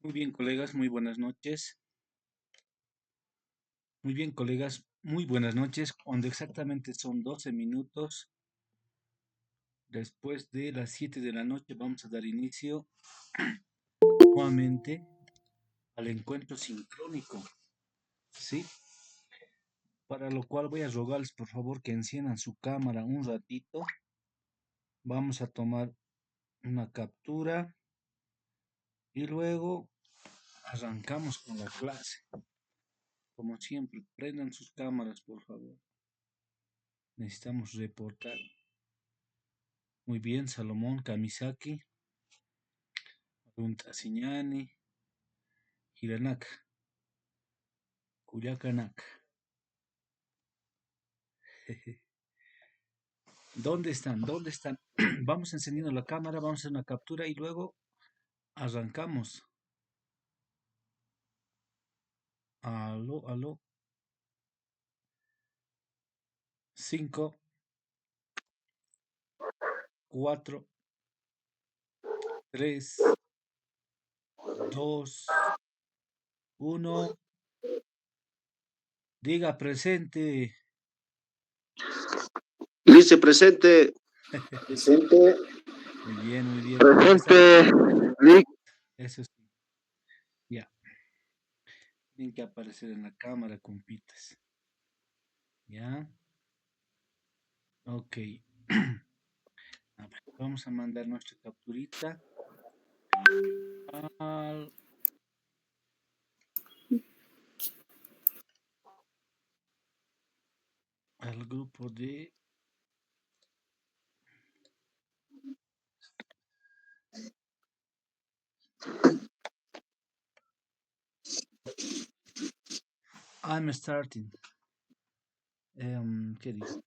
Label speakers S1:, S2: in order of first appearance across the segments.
S1: Muy bien, colegas, muy buenas noches. Muy bien, colegas, muy buenas noches. Cuando exactamente son 12 minutos después de las 7 de la noche, vamos a dar inicio nuevamente al encuentro sincrónico, ¿sí? Para lo cual voy a rogarles, por favor, que enciendan su cámara un ratito. Vamos a tomar una captura y luego arrancamos con la clase. Como siempre, prendan sus cámaras, por favor. Necesitamos reportar. Muy bien, Salomón Kamisaki, Runtasiñani, Hiranak, Cuyacanac. ¿Dónde están? ¿Dónde están? Vamos encendiendo la cámara, vamos a hacer una captura y luego arrancamos. Aló, aló. 5, 4, 3, 2, 1. Diga presente.
S2: Dice presente. Presente.
S1: Muy bien, muy bien. ¿Dónde están?
S2: Presente. Lic.
S1: Eso sí. Ya. Tienen que aparecer en la cámara, compitas. Ya. Ok. A ver, vamos a mandar nuestra capturita al, al grupo de... I'm starting. ¿Qué dice?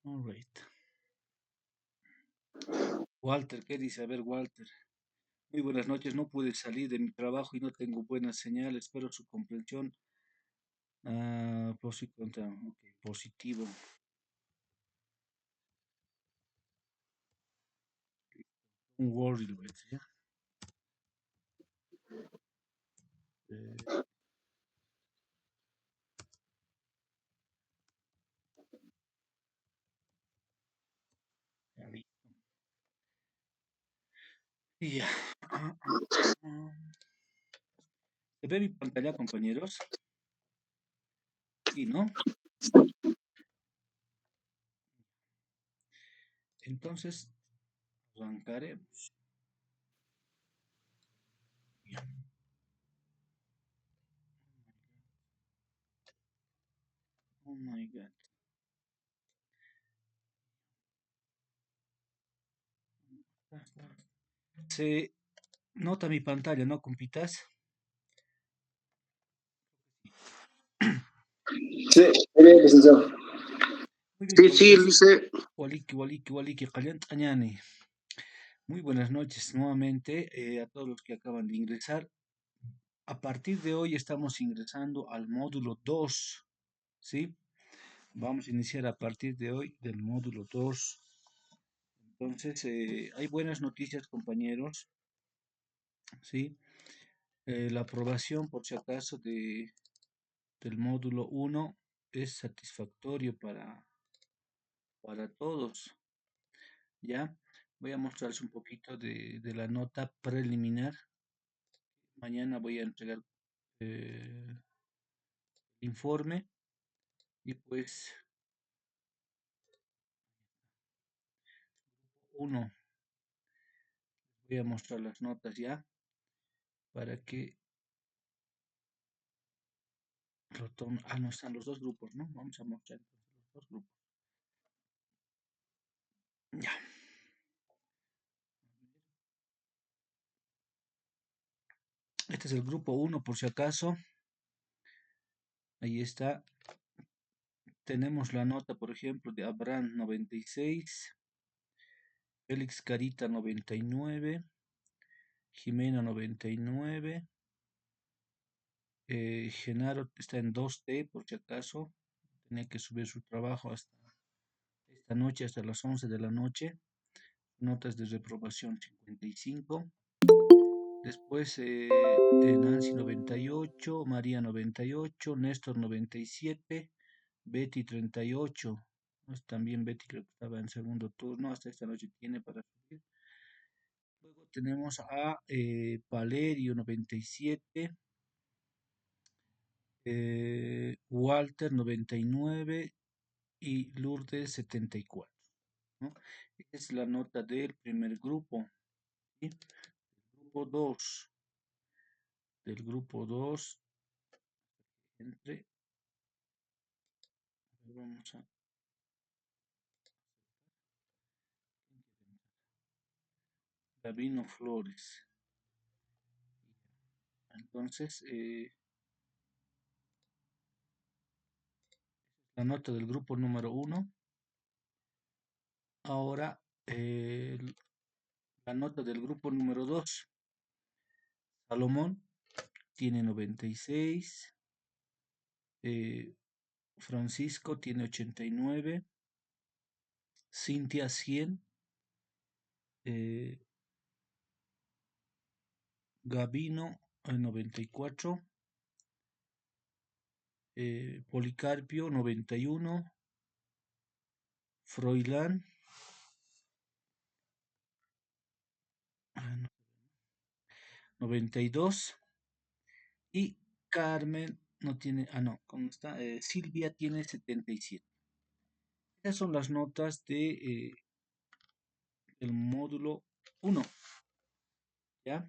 S1: All right. Walter, ¿qué dice? A ver, Walter. Muy buenas noches. No pude salir de mi trabajo y no tengo buena señal. Espero su comprensión. Positivo. Un worry, ¿ya? Eh, ya listo. Y ya. Ah. ¿Se ve mi pantalla, compañeros? Sí, ¿no? Entonces, arrancaremos. Ya. Oh my God. Se nota mi pantalla, ¿no, compitas?
S2: Sí, muy bien, licenciado.
S1: Muy bien,
S2: Sí, sí,
S1: colegas.
S2: dice.
S1: Waliki, Caliant Añani. Muy buenas noches nuevamente a todos los que acaban de ingresar. A partir de hoy estamos ingresando al módulo 2, ¿sí? Vamos a iniciar a partir de hoy del módulo 2. Entonces, hay buenas noticias, compañeros, ¿sí? La aprobación, por si acaso, del módulo 1 es satisfactorio para todos, ¿ya? Voy a mostrarles un poquito de la nota preliminar. Mañana voy a entregar informe y pues uno, voy a mostrar las notas ya para que lo tomen. Ah, no están los dos grupos, ¿no? Vamos a mostrar entonces los dos grupos. Ya. Este es el grupo uno por si acaso. Ahí está. Tenemos la nota, por ejemplo, de Abraham 96, Félix Carita 99, Jimena 99. Genaro está en 2T, por si acaso. Tenía que subir su trabajo hasta esta noche, hasta las 11 de la noche. Notas de reprobación 55. Después Nancy 98, María 98, Néstor 97, Betty 38. Pues también Betty creo que estaba en segundo turno, hasta esta noche tiene para subir. Luego tenemos a Valerio 97, Walter 99 y Lourdes 74. ¿No? Esta es la nota del primer grupo. ¿Sí? Grupo 2. Del grupo 2 entre, vamos a, Gabino Flores. Entonces, la nota del grupo número 1. Ahora, la nota del grupo número 2. Salomón tiene 96. Francisco tiene 89. Cintia 100. Gabino 94. Policarpio 91. Froilán 92. Y Carmen no tiene, no, ¿cómo está? Silvia tiene 77. Esas son las notas de el módulo 1, ¿ya?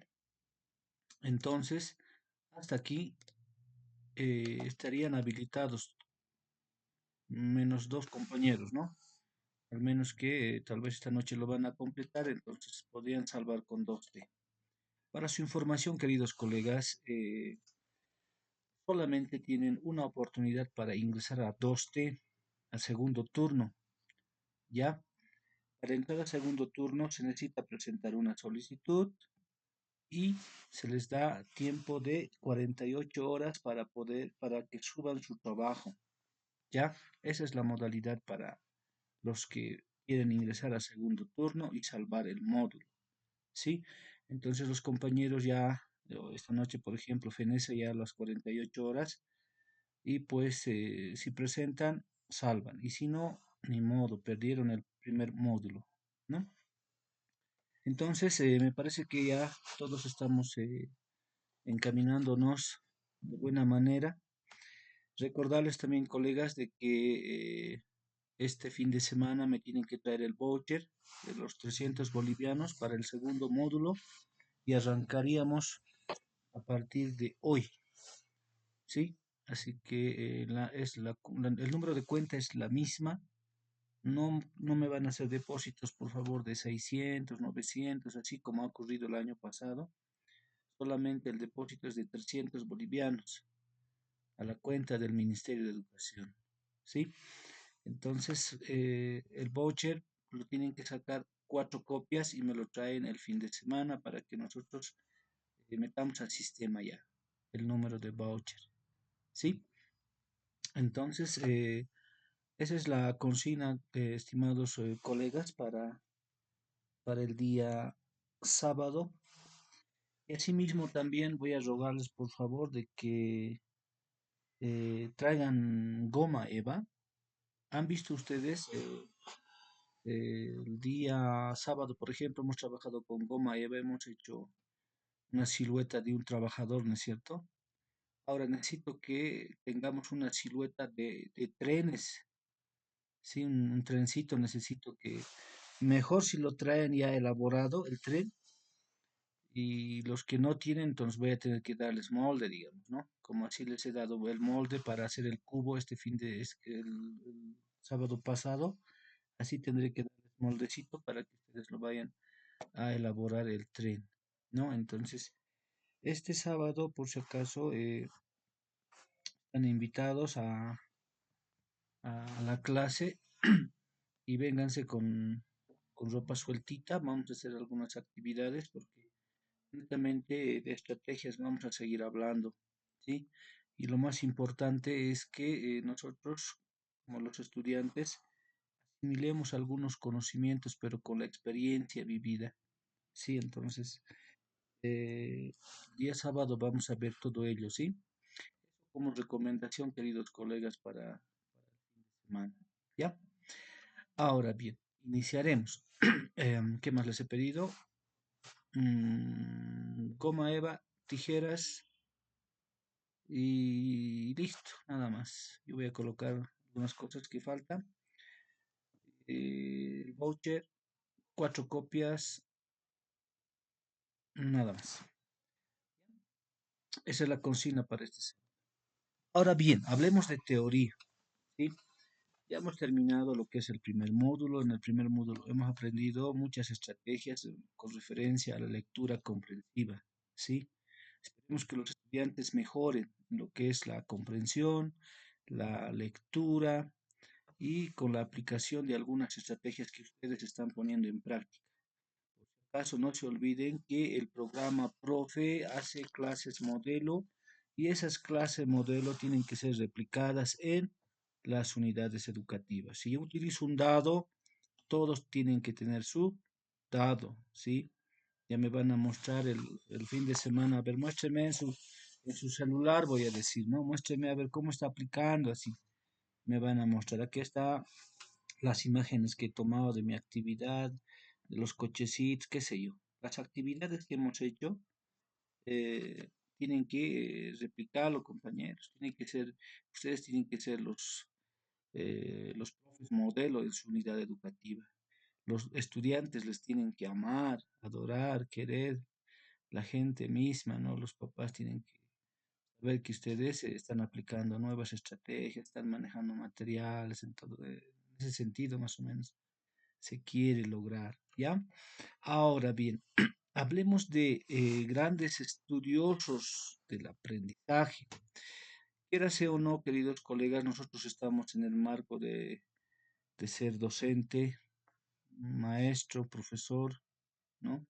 S1: Entonces, hasta aquí estarían habilitados menos dos compañeros, ¿no? Al menos que tal vez esta noche lo van a completar, entonces podrían salvar con 2D. Para su información, queridos colegas, solamente tienen una oportunidad para ingresar a 2D, al segundo turno, ¿ya? Para entrar al segundo turno se necesita presentar una solicitud y se les da tiempo de 48 horas para que suban su trabajo. ¿Ya? Esa es la modalidad para los que quieren ingresar al segundo turno y salvar el módulo. ¿Sí? Entonces los compañeros ya, esta noche por ejemplo, Fenesa ya a las 48 horas y pues si presentan, salvan. Y si no, ni modo, perdieron el primer módulo, ¿no? Entonces me parece que ya todos estamos encaminándonos de buena manera. Recordarles también, colegas, de que este fin de semana me tienen que traer el voucher de los 300 bolivianos para el segundo módulo y arrancaríamos a partir de hoy, ¿sí? Así que el número de cuenta es la misma. No, no me van a hacer depósitos, por favor, de 600, 900, así como ha ocurrido el año pasado. Solamente el depósito es de 300 bolivianos a la cuenta del Ministerio de Educación, ¿sí? Entonces, el voucher lo tienen que sacar 4 copias y me lo traen el fin de semana para que nosotros metamos al sistema ya el número de voucher, ¿sí? Entonces, esa es la consigna, estimados colegas, para el día sábado. Y asimismo también voy a rogarles, por favor, de que traigan goma Eva. ¿Han visto ustedes el día sábado, por ejemplo, hemos trabajado con goma Eva, hemos hecho una silueta de un trabajador, ¿no es cierto? Ahora necesito que tengamos una silueta de trenes, ¿sí? Un trencito necesito que, mejor si lo traen ya elaborado, el tren, y los que no tienen, entonces voy a tener que darles molde, digamos, ¿no? Como así les he dado el molde para hacer el cubo el sábado pasado, así tendré que darles moldecito para que ustedes lo vayan a elaborar el tren, ¿no? Entonces, este sábado, por si acaso, están invitados a la clase y vénganse con ropa sueltita. Vamos a hacer algunas actividades porque Netamente de estrategias vamos a seguir hablando, ¿sí? Y lo más importante es que nosotros, como los estudiantes, asimilemos algunos conocimientos, pero con la experiencia vivida, ¿sí? Entonces, eh, día sábado vamos a ver todo ello, ¿sí? Como recomendación, queridos colegas, para el fin de semana, ¿ya? Ahora bien, iniciaremos. ¿Qué más les he pedido? Goma eva, tijeras y listo, nada más. Yo voy a colocar algunas cosas que faltan. El voucher, 4 copias, nada más. Esa es la consigna para este semestre. Ahora bien, hablemos de teoría, ¿sí? Ya hemos terminado lo que es el primer módulo. En el primer módulo hemos aprendido muchas estrategias con referencia a la lectura comprensiva, ¿sí? Esperemos que los estudiantes mejoren lo que es la comprensión, la lectura y con la aplicación de algunas estrategias que ustedes están poniendo en práctica. Por si acaso, no se olviden que el programa Profe hace clases modelo y esas clases modelo tienen que ser replicadas en las unidades educativas. Si yo utilizo un dado, todos tienen que tener su dado, ¿sí? Ya me van a mostrar el fin de semana, a ver, muéstreme en su celular, voy a decir, ¿no? Muéstreme a ver cómo está aplicando, así me van a mostrar. Aquí está las imágenes que he tomado de mi actividad, de los cochecitos, qué sé yo. Las actividades que hemos hecho tienen que replicarlo, compañeros. Ustedes tienen que ser los profes modelo en su unidad educativa. Los estudiantes les tienen que amar, adorar, querer, la gente misma, ¿no? Los papás tienen que saber que ustedes están aplicando nuevas estrategias, están manejando materiales, en todo, en ese sentido más o menos se quiere lograr, ¿ya? Ahora bien, hablemos de grandes estudiosos del aprendizaje. Quierase o no, queridos colegas, nosotros estamos en el marco de ser docente, maestro, profesor, ¿no?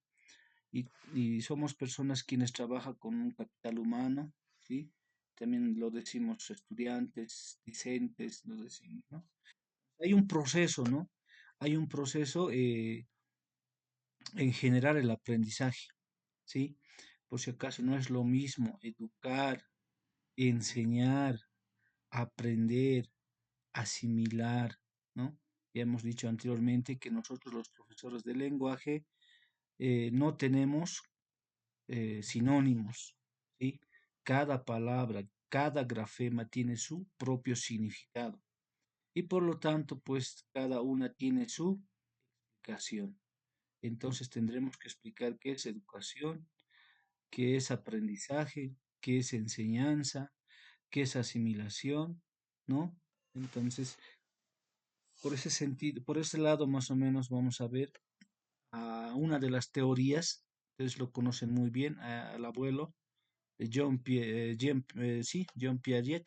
S1: Y somos personas quienes trabajan con un capital humano, ¿sí? También lo decimos estudiantes, discentes, lo decimos, ¿no? Hay un proceso, ¿no? Hay un proceso en generar el aprendizaje, ¿sí? Por si acaso no es lo mismo educar, enseñar, aprender, asimilar, ¿no? Ya hemos dicho anteriormente que nosotros los profesores de lenguaje no tenemos sinónimos, ¿sí? Cada palabra, cada grafema tiene su propio significado y por lo tanto, pues cada una tiene su explicación. Entonces tendremos que explicar qué es educación, qué es aprendizaje, qué es enseñanza, qué es asimilación, ¿no? Entonces, por ese sentido, por ese lado más o menos vamos a ver a una de las teorías, ustedes lo conocen muy bien, al abuelo de John Piaget.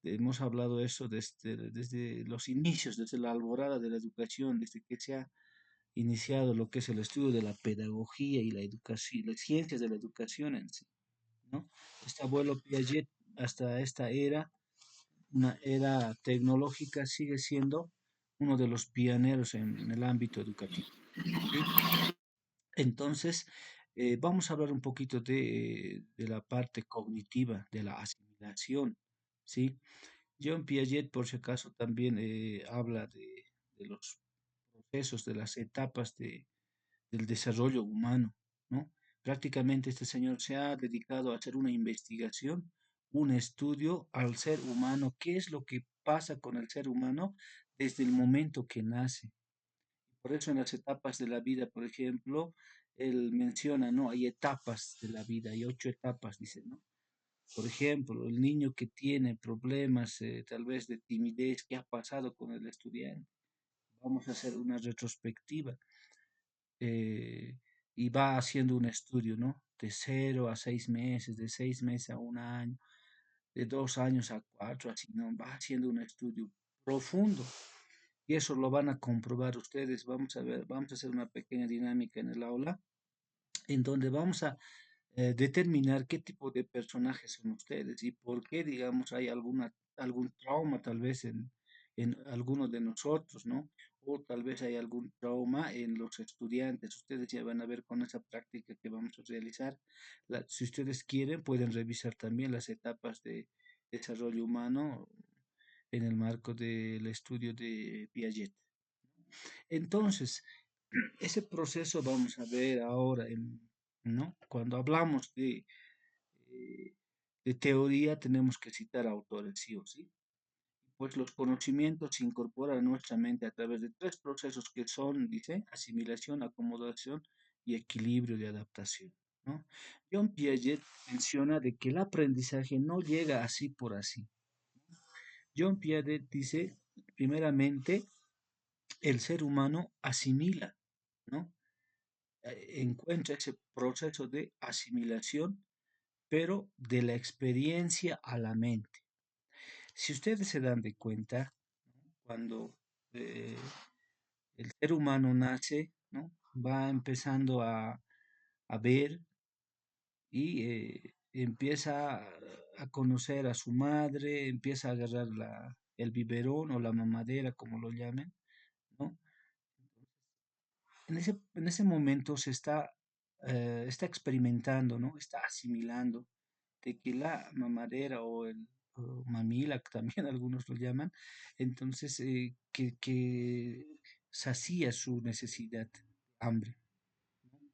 S1: Hemos hablado de eso desde los inicios, desde la alborada de la educación, desde que se ha iniciado lo que es el estudio de la pedagogía y la educación, las ciencias de la educación en sí, ¿no? Este abuelo Piaget, hasta esta era, una era tecnológica, sigue siendo uno de los pioneros en el ámbito educativo, ¿sí? Entonces, vamos a hablar un poquito de la parte cognitiva, de la asimilación, ¿sí? John Piaget, por si acaso, también habla de los procesos, de las etapas del desarrollo humano, ¿no? Prácticamente este señor se ha dedicado a hacer una investigación, un estudio al ser humano, qué es lo que pasa con el ser humano desde el momento que nace. Por eso en las etapas de la vida, por ejemplo, él menciona, ¿no? Hay etapas de la vida, hay 8 etapas, dice, ¿no? Por ejemplo, el niño que tiene problemas tal vez de timidez, ¿qué ha pasado con el estudiante? Vamos a hacer una retrospectiva eh, y va haciendo un estudio, ¿no? De 0 a 6 meses, de 6 meses a un año, de 2 años a 4, así, ¿no? Va haciendo un estudio profundo y eso lo van a comprobar ustedes. Vamos a ver, vamos a hacer una pequeña dinámica en el aula en donde vamos a determinar qué tipo de personajes son ustedes y por qué, digamos, hay algún trauma tal vez en alguno de nosotros, ¿no? O tal vez hay algún trauma en los estudiantes. Ustedes ya van a ver con esa práctica que vamos a realizar. Si ustedes quieren, pueden revisar también las etapas de desarrollo humano en el marco del estudio de Piaget. Entonces, ese proceso vamos a ver ahora, ¿no? Cuando hablamos eh, de teoría, tenemos que citar autores, sí o sí. Pues los conocimientos se incorporan a nuestra mente a través de tres procesos que son, dice, asimilación, acomodación y equilibrio de adaptación, ¿no? John Piaget menciona de que el aprendizaje no llega así por así. John Piaget dice, primeramente, el ser humano asimila, ¿no? Encuentra ese proceso de asimilación, pero de la experiencia a la mente. Si ustedes se dan de cuenta, ¿no? Cuando eh, el ser humano nace, ¿no? Va empezando a ver y empieza a conocer a su madre, empieza a agarrar el biberón o la mamadera, como lo llamen, ¿no? En ese momento está experimentando, ¿no? Está asimilando de que la mamadera o mamila, que también algunos lo llaman, entonces que sacía su necesidad, hambre, ¿no?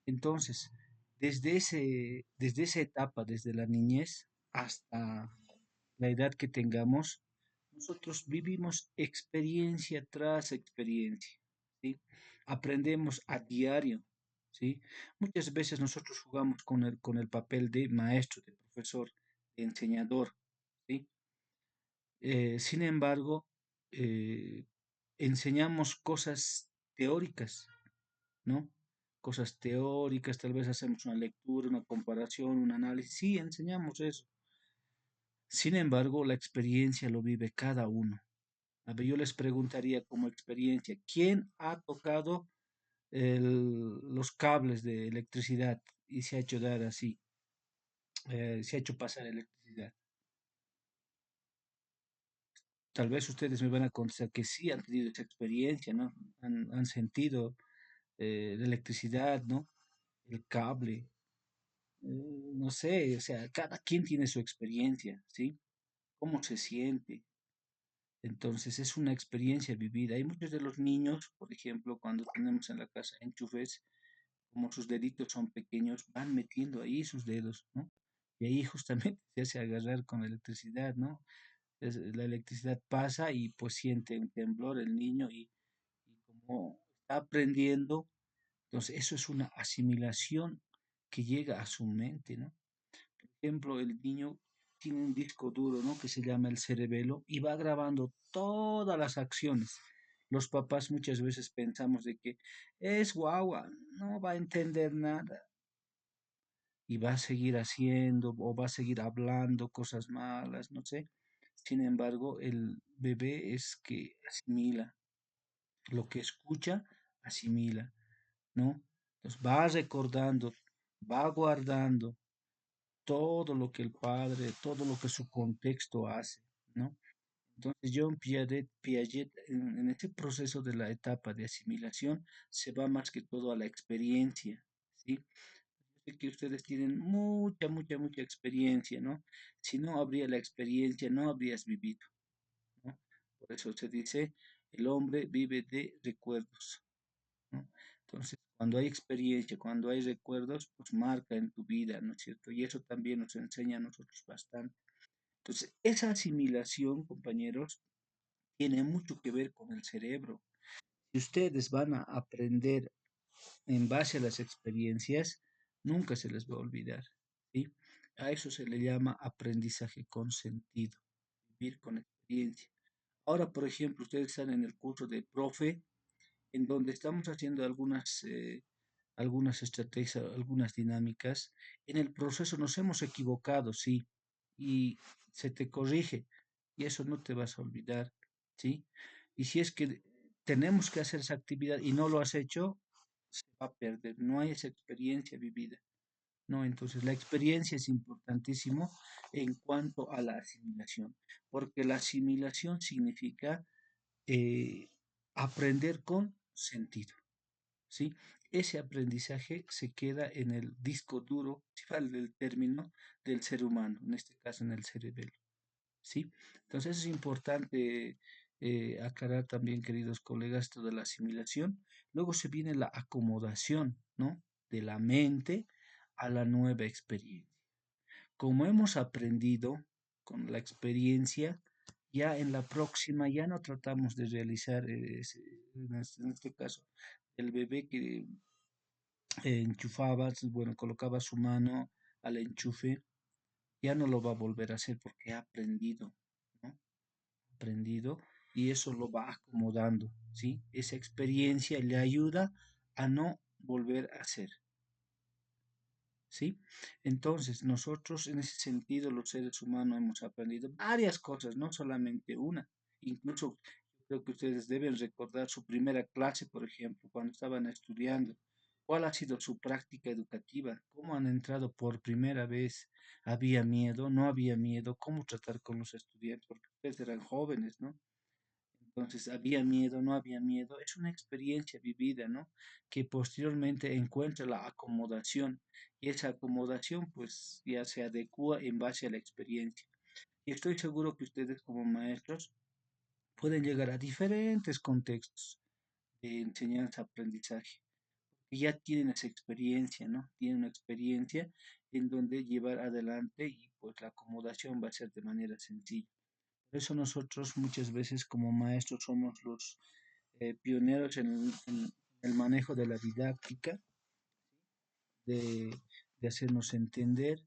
S1: Entonces, desde esa etapa, desde la niñez hasta la edad que tengamos, nosotros vivimos experiencia tras experiencia, ¿sí? Aprendemos a diario, ¿sí? Muchas veces nosotros jugamos con el papel de maestro, de profesor, de enseñador, ¿sí? Sin embargo, eh, enseñamos cosas teóricas, ¿no? Cosas teóricas, tal vez hacemos una lectura, una comparación, un análisis, sí, enseñamos eso. Sin embargo, la experiencia lo vive cada uno. A ver, yo les preguntaría como experiencia, ¿quién ha tocado los cables de electricidad y se ha hecho dar así, se ha hecho pasar electricidad? Tal vez ustedes me van a contestar que sí han tenido esa experiencia, ¿no? Han sentido la electricidad, ¿no? El cable, no sé, o sea, cada quien tiene su experiencia, ¿sí? ¿Cómo se siente? Entonces es una experiencia vivida. Hay muchos de los niños, por ejemplo, cuando tenemos en la casa enchufes, como sus deditos son pequeños, van metiendo ahí sus dedos, ¿no? Y ahí justamente se hace agarrar con la electricidad, ¿no? La electricidad pasa y pues siente un temblor el niño y como está aprendiendo, entonces eso es una asimilación que llega a su mente, ¿no? Ejemplo, el niño tiene un disco duro, ¿no? Que se llama el cerebelo y va grabando todas las acciones. Los papás muchas veces pensamos de que es guagua, no va a entender nada y va a seguir haciendo o va a seguir hablando cosas malas, no sé. Sin embargo, el bebé es que asimila, lo que escucha, asimila, ¿no? Entonces va recordando, va guardando todo lo que el padre, todo lo que su contexto hace, ¿no? Entonces John Piaget en este proceso de la etapa de asimilación se va más que todo a la experiencia, ¿sí? Yo sé que ustedes tienen mucha, mucha, mucha experiencia, ¿no? Si no habría la experiencia, no habrías vivido, ¿no? Por eso se dice, el hombre vive de recuerdos, ¿no? Entonces, cuando hay experiencia, cuando hay recuerdos, pues marca en tu vida, ¿no es cierto? Y eso también nos enseña a nosotros bastante. Entonces, esa asimilación, compañeros, tiene mucho que ver con el cerebro. Si ustedes van a aprender en base a las experiencias, nunca se les va a olvidar, ¿sí? A eso se le llama aprendizaje con sentido, vivir con experiencia. Ahora, por ejemplo, ustedes están en el curso de profe, en donde estamos haciendo algunas estrategias, algunas dinámicas. En el proceso nos hemos equivocado, sí, y se te corrige, y eso no te vas a olvidar, ¿sí? Y si es que tenemos que hacer esa actividad y no lo has hecho, se va a perder, no hay esa experiencia vivida, ¿no? Entonces, la experiencia es importantísimo en cuanto a la asimilación, porque la asimilación significa aprender con sentido, ¿sí? Ese aprendizaje se queda en el disco duro, si vale el término, del ser humano, en este caso en el cerebelo, ¿sí? Entonces es importante aclarar también, queridos colegas, esto de la asimilación. Luego se viene la acomodación, ¿no? De la mente a la nueva experiencia. Como hemos aprendido con la experiencia, ya en la próxima ya no tratamos de realizar, en este caso, el bebé que enchufaba, bueno, colocaba su mano al enchufe, ya no lo va a volver a hacer porque ha aprendido, ¿no? Aprendido y eso lo va acomodando, ¿sí? Esa experiencia le ayuda a no volver a hacer. ¿Sí? Entonces, nosotros en ese sentido, los seres humanos hemos aprendido varias cosas, no solamente una. Incluso yo creo que ustedes deben recordar su primera clase, por ejemplo, cuando estaban estudiando. ¿Cuál ha sido su práctica educativa? ¿Cómo han entrado por primera vez? ¿Había miedo? ¿No había miedo? ¿Cómo tratar con los estudiantes? Porque ustedes eran jóvenes, ¿no? Entonces, había miedo, no había miedo. Es una experiencia vivida, ¿no? Que posteriormente encuentra la acomodación y esa acomodación pues ya se adecua en base a la experiencia. Y estoy seguro que ustedes como maestros pueden llegar a diferentes contextos de enseñanza-aprendizaje. Y ya tienen esa experiencia, ¿no? Tienen una experiencia en donde llevar adelante y pues la acomodación va a ser de manera sencilla. Por eso nosotros muchas veces como maestros somos los pioneros en el manejo de la didáctica, de, de hacernos entender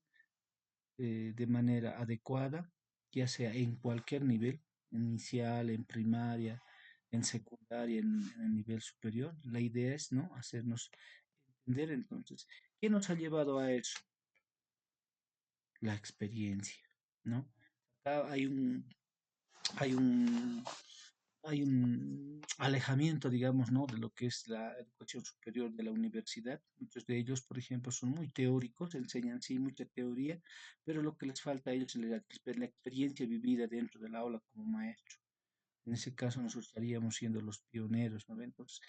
S1: de manera adecuada, ya sea en cualquier nivel, inicial, en primaria, en secundaria, en el nivel superior. La idea es, ¿no? Hacernos entender entonces. ¿Qué nos ha llevado a eso? La experiencia, ¿no? Acá hay un, hay un alejamiento, digamos, ¿no? De lo que es la educación superior de la universidad. Muchos de ellos, por ejemplo, son muy teóricos, enseñan sí mucha teoría, pero lo que les falta a ellos es la experiencia vivida dentro del aula como maestro. En ese caso nosotros estaríamos siendo los pioneros, ¿no? Entonces,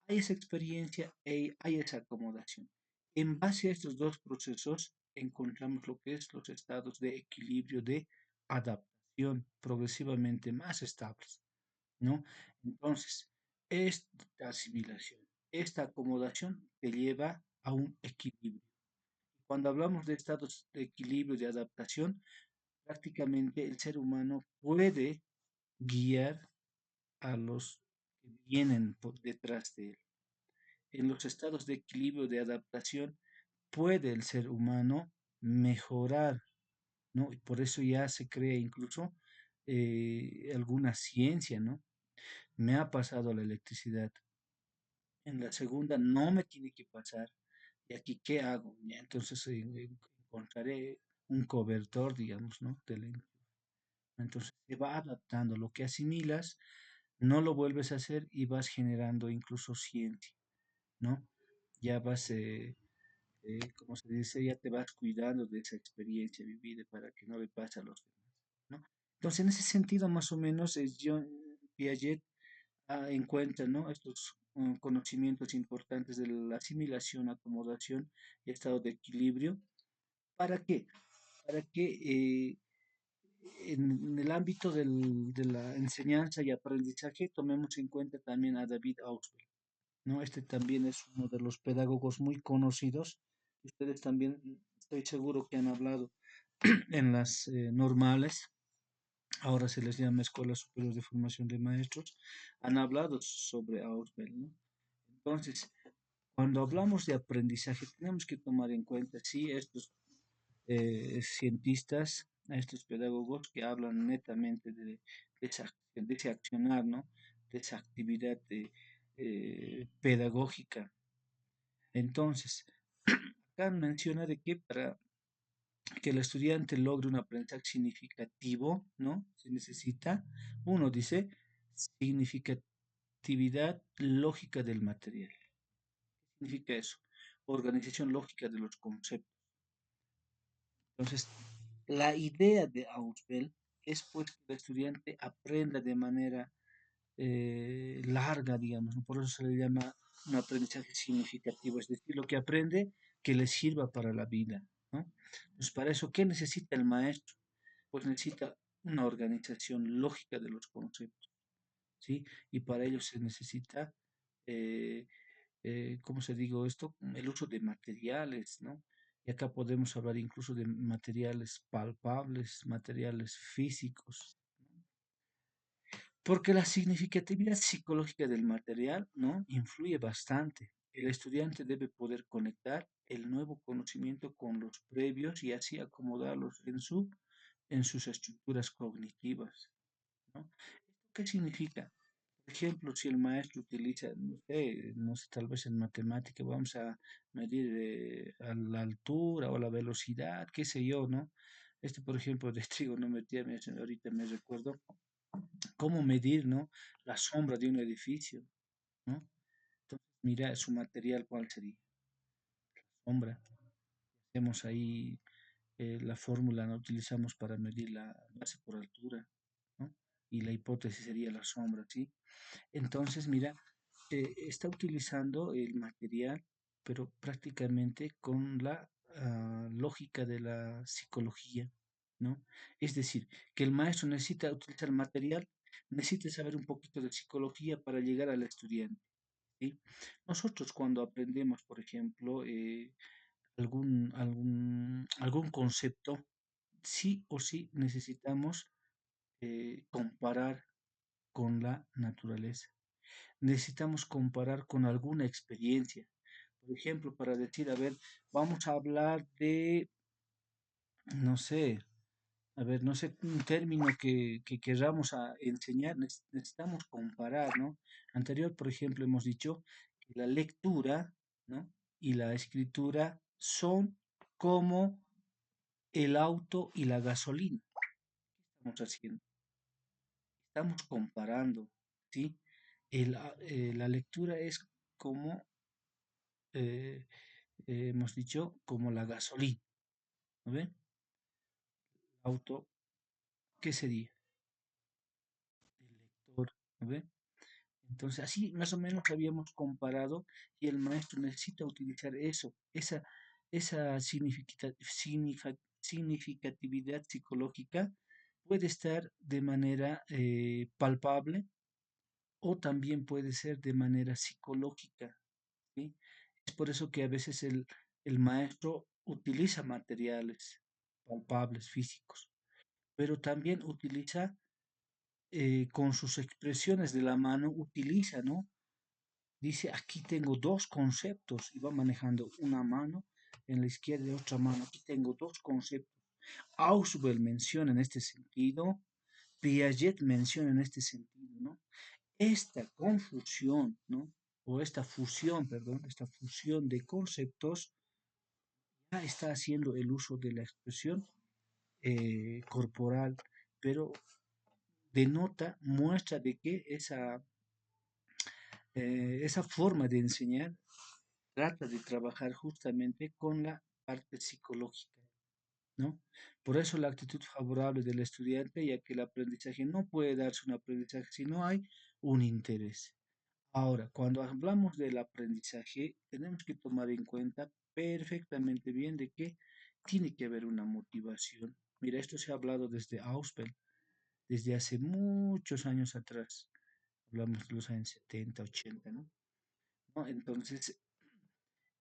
S1: hay esa experiencia y hay esa acomodación. En base a estos dos procesos encontramos lo que es los estados de equilibrio de adaptación progresivamente más estables, ¿no? Entonces, esta asimilación, esta acomodación te lleva a un equilibrio. Cuando hablamos de estados de equilibrio, de adaptación, prácticamente el ser humano puede guiar a los que vienen por detrás de él. En los estados de equilibrio, de adaptación, puede el ser humano mejorar, ¿no? Y por eso ya se crea incluso alguna ciencia, ¿no? Me ha pasado la electricidad. En la segunda no me tiene que pasar. ¿Y aquí qué hago? Ya, entonces encontraré un cobertor, digamos, ¿no? Entonces se va adaptando. Lo que asimilas, no lo vuelves a hacer y vas generando incluso ciencia, ¿no? Ya vas, como se dice, ya te vas cuidando de esa experiencia vivida para que no le pase a los demás, ¿no? Entonces, en ese sentido, más o menos, es John Piaget encuentra, ¿no? Estos conocimientos importantes de la asimilación, acomodación y estado de equilibrio. ¿Para qué? Para que en el ámbito de la enseñanza y aprendizaje tomemos en cuenta también a David Ausubel, ¿no? Este también es uno de los pedagogos muy conocidos. Ustedes también, estoy seguro que han hablado en las normales, ahora se les llama Escuelas Superiores de Formación de Maestros, han hablado sobre Ausubel, ¿no? Entonces, cuando hablamos de aprendizaje, tenemos que tomar en cuenta, sí, estos cientistas, a estos pedagogos que hablan netamente de ese accionar, ¿no? De esa actividad pedagógica. Entonces, acá menciona de que para que el estudiante logre un aprendizaje significativo, ¿no? Se necesita, uno dice, significatividad lógica del material. significa eso? Organización lógica de los conceptos. Entonces, la idea de Ausubel es pues que el estudiante aprenda de manera larga, digamos, ¿no? Por eso se le llama un aprendizaje significativo, es decir, lo que aprende que le sirva para la vida, ¿no? Entonces, para eso, ¿qué necesita el maestro? Pues necesita una organización lógica de los conceptos, ¿sí? Y para ello se necesita, eh, ¿cómo se digo esto? El uso de materiales, ¿no? Y acá podemos hablar incluso de materiales palpables, materiales físicos, porque la significatividad psicológica del material, ¿no? Influye bastante. El estudiante debe poder conectar el nuevo conocimiento con los previos y así acomodarlos en sus estructuras cognitivas, ¿no? ¿Esto qué significa? Por ejemplo, si el maestro utiliza, no sé, tal vez en matemática vamos a medir a la altura o la velocidad, qué sé yo, ¿no? Por ejemplo, de trigonometría, ahorita me recuerdo cómo medir, ¿no? La sombra de un edificio, ¿no? Entonces, mira su material, ¿cuál sería? Sombra. Hacemos ahí la fórmula, ¿no? Utilizamos para medir la base por altura, ¿no? Y la hipótesis sería la sombra, ¿sí? Entonces, mira, está utilizando el material, pero prácticamente con la lógica de la psicología, ¿no? Es decir, que el maestro necesita utilizar material, necesita saber un poquito de psicología para llegar al estudiante, ¿sí? Nosotros cuando aprendemos, por ejemplo, algún concepto, sí o sí necesitamos comparar con la naturaleza. Necesitamos comparar con alguna experiencia. Por ejemplo, para decir, a ver, vamos a hablar de, no sé, a ver, no sé, un término que querramos enseñar, necesitamos comparar, ¿no? Anterior, por ejemplo, hemos dicho que la lectura, ¿no? Y la escritura son como el auto y la gasolina. ¿Qué estamos haciendo? Estamos comparando, ¿sí? La lectura es como eh, hemos dicho, como la gasolina, ¿no ve? Auto, ¿qué sería? El lector, ¿no ve? Entonces, así más o menos habíamos comparado y el maestro necesita utilizar eso, esa significatividad psicológica puede estar de manera palpable o también puede ser de manera psicológica, ¿sí? Es por eso que a veces el maestro utiliza materiales palpables, físicos, pero también utiliza con sus expresiones de la mano, utiliza, ¿no? Dice, aquí tengo dos conceptos y va manejando una mano en la izquierda y otra mano. Aquí tengo dos conceptos. Ausubel menciona en este sentido, Piaget menciona en este sentido, ¿no? Esta confusión, ¿no? O esta fusión, perdón, esta fusión de conceptos ya está haciendo el uso de la expresión corporal, pero denota, muestra de que esa forma de enseñar trata de trabajar justamente con la parte psicológica, ¿no? Por eso la actitud favorable del estudiante, ya que el aprendizaje no puede darse un aprendizaje si no hay un interés. Ahora, cuando hablamos del aprendizaje, tenemos que tomar en cuenta perfectamente bien de que tiene que haber una motivación. Mira, esto se ha hablado desde Ausubel, desde hace muchos años atrás. Hablamos de los años 70, 80, ¿no? ¿No? Entonces,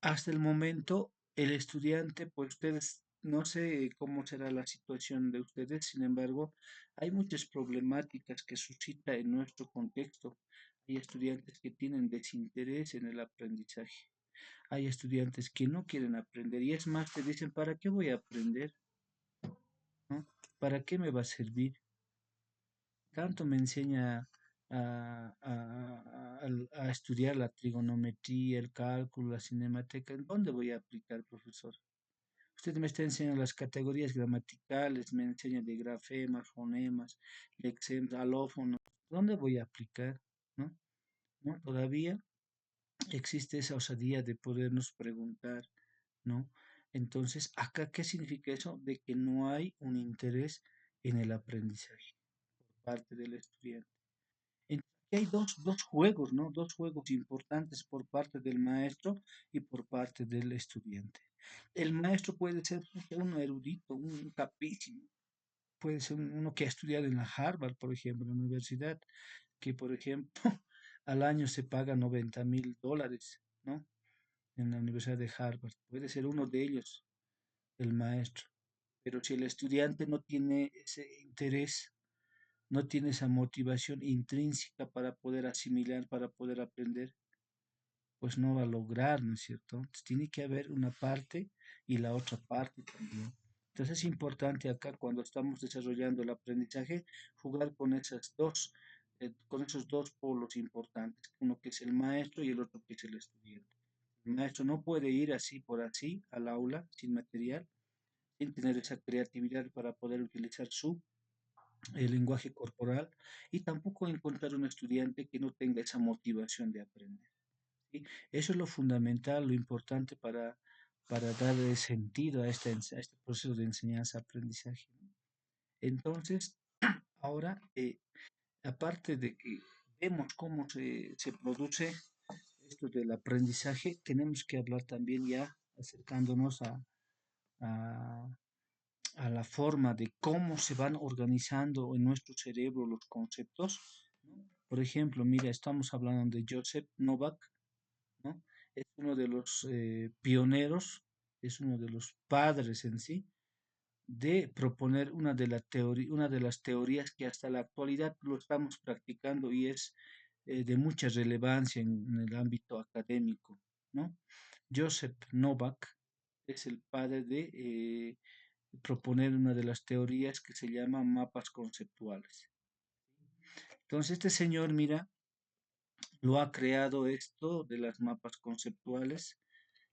S1: hasta el momento, el estudiante, pues ustedes, no sé cómo será la situación de ustedes, sin embargo, hay muchas problemáticas que suscita en nuestro contexto. Hay estudiantes que tienen desinterés en el aprendizaje. Hay estudiantes que no quieren aprender y es más, te dicen, ¿para qué voy a aprender? ¿No? ¿Para qué me va a servir? Tanto me enseña a estudiar la trigonometría, el cálculo, la cinemateca. ¿En dónde voy a aplicar, profesor? Usted me está enseñando las categorías gramaticales, me enseña de grafemas, fonemas, lexemas, alófonos. ¿Dónde voy a aplicar? ¿No? ¿No? Todavía existe esa osadía de podernos preguntar, ¿no? Entonces, acá, ¿qué significa eso? De que no hay un interés en el aprendizaje por parte del estudiante. Aquí hay dos juegos, ¿no? Dos juegos importantes por parte del maestro y por parte del estudiante. El maestro puede ser un erudito, un capísimo, puede ser uno que ha estudiado en la Harvard, por ejemplo, en la universidad, que, por ejemplo, al año se paga $90,000, ¿no? En la Universidad de Harvard. Puede ser uno de ellos, el maestro. Pero si el estudiante no tiene ese interés, no tiene esa motivación intrínseca para poder asimilar, para poder aprender, pues no va a lograr, ¿no es cierto? Entonces, tiene que haber una parte y la otra parte también. Entonces es importante acá cuando estamos desarrollando el aprendizaje jugar con con esos dos polos importantes, uno que es el maestro y el otro que es el estudiante. El maestro no puede ir así por así al aula sin material, sin tener esa creatividad para poder utilizar su el lenguaje corporal y tampoco encontrar un estudiante que no tenga esa motivación de aprender. ¿Sí? Eso es lo fundamental, lo importante para darle sentido a a este proceso de enseñanza-aprendizaje. ¿No? Entonces, ahora, aparte de que vemos cómo se produce esto del aprendizaje, tenemos que hablar también ya acercándonos a, a la forma de cómo se van organizando en nuestro cerebro los conceptos. ¿No? Por ejemplo, mira, estamos hablando de Joseph Novak, ¿no? Es uno de los pioneros, es uno de los padres en sí de proponer una de las teorías que hasta la actualidad lo estamos practicando y es de mucha relevancia en el ámbito académico, ¿no? Joseph Novak es el padre de proponer una de las teorías que se llama mapas conceptuales. Entonces, este señor, mira, lo ha creado esto de las mapas conceptuales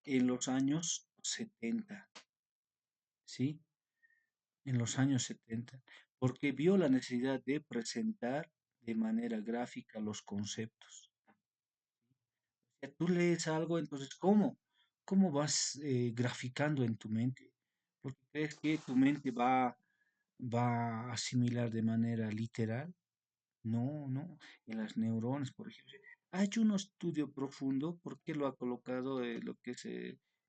S1: en los años 70, ¿sí? En los años 70, porque vio la necesidad de presentar de manera gráfica los conceptos. O sea, tú lees algo, entonces, ¿cómo vas graficando en tu mente? Porque crees que tu mente va a asimilar de manera literal. No, no. En las neuronas, por ejemplo. Ha hecho un estudio profundo porque lo ha colocado lo que es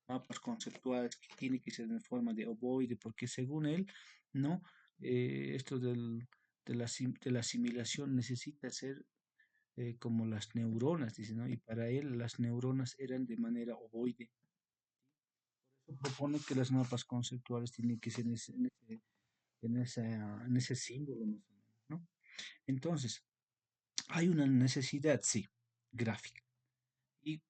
S1: mapas conceptuales que tiene que ser en forma de ovoide, porque según él, ¿no? Esto de la asimilación necesita ser como las neuronas, dice, ¿no? Y para él las neuronas eran de manera ovoide. Propone que las mapas conceptuales tienen que ser en ese símbolo, más o menos, ¿no? Entonces, hay una necesidad, sí, gráfica. Y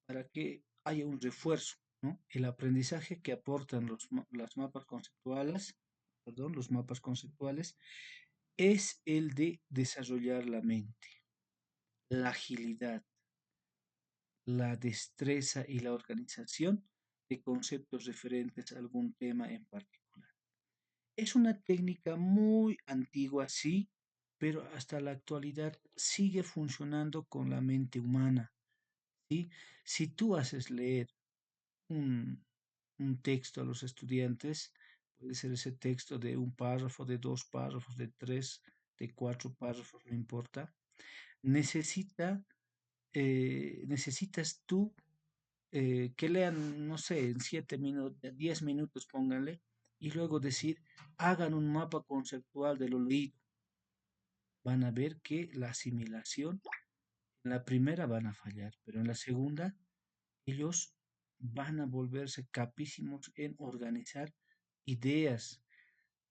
S1: para que haya un refuerzo, ¿no? El aprendizaje que aportan las mapas conceptuales, perdón, los mapas conceptuales, es el de desarrollar la mente, la agilidad, la destreza y la organización de conceptos referentes a algún tema en particular. Es una técnica muy antigua, sí, pero hasta la actualidad sigue funcionando con la mente humana. ¿Sí? Si tú haces leer un, un texto a los estudiantes, puede ser ese texto de un párrafo, de dos párrafos, de tres, de cuatro párrafos, no importa, necesita, necesitas tú que lean, no sé, en 7 minutos, 10 minutos, pónganle, y luego decir, hagan un mapa conceptual de lo leído. Van a ver que la asimilación, en la primera van a fallar, pero en la segunda ellos van a volverse capísimos en organizar ideas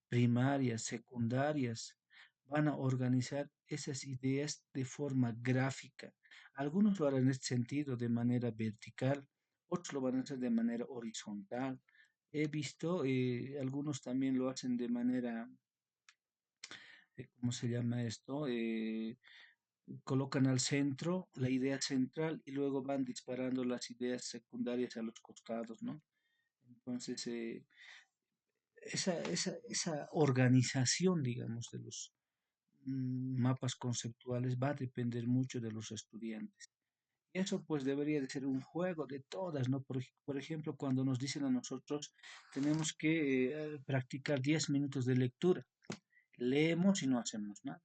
S1: primarias, secundarias, van a organizar esas ideas de forma gráfica. Algunos lo harán en este sentido de manera vertical, otros lo van a hacer de manera horizontal. He visto, algunos también lo hacen de manera, ¿cómo se llama esto? Colocan al centro la idea central y luego van disparando las ideas secundarias a los costados, ¿no? Entonces, esa organización, digamos, de los mapas conceptuales va a depender mucho de los estudiantes. Eso pues debería de ser un juego de todas, ¿no? Por ejemplo, cuando nos dicen a nosotros, tenemos que practicar 10 minutos de lectura. Leemos y no hacemos nada.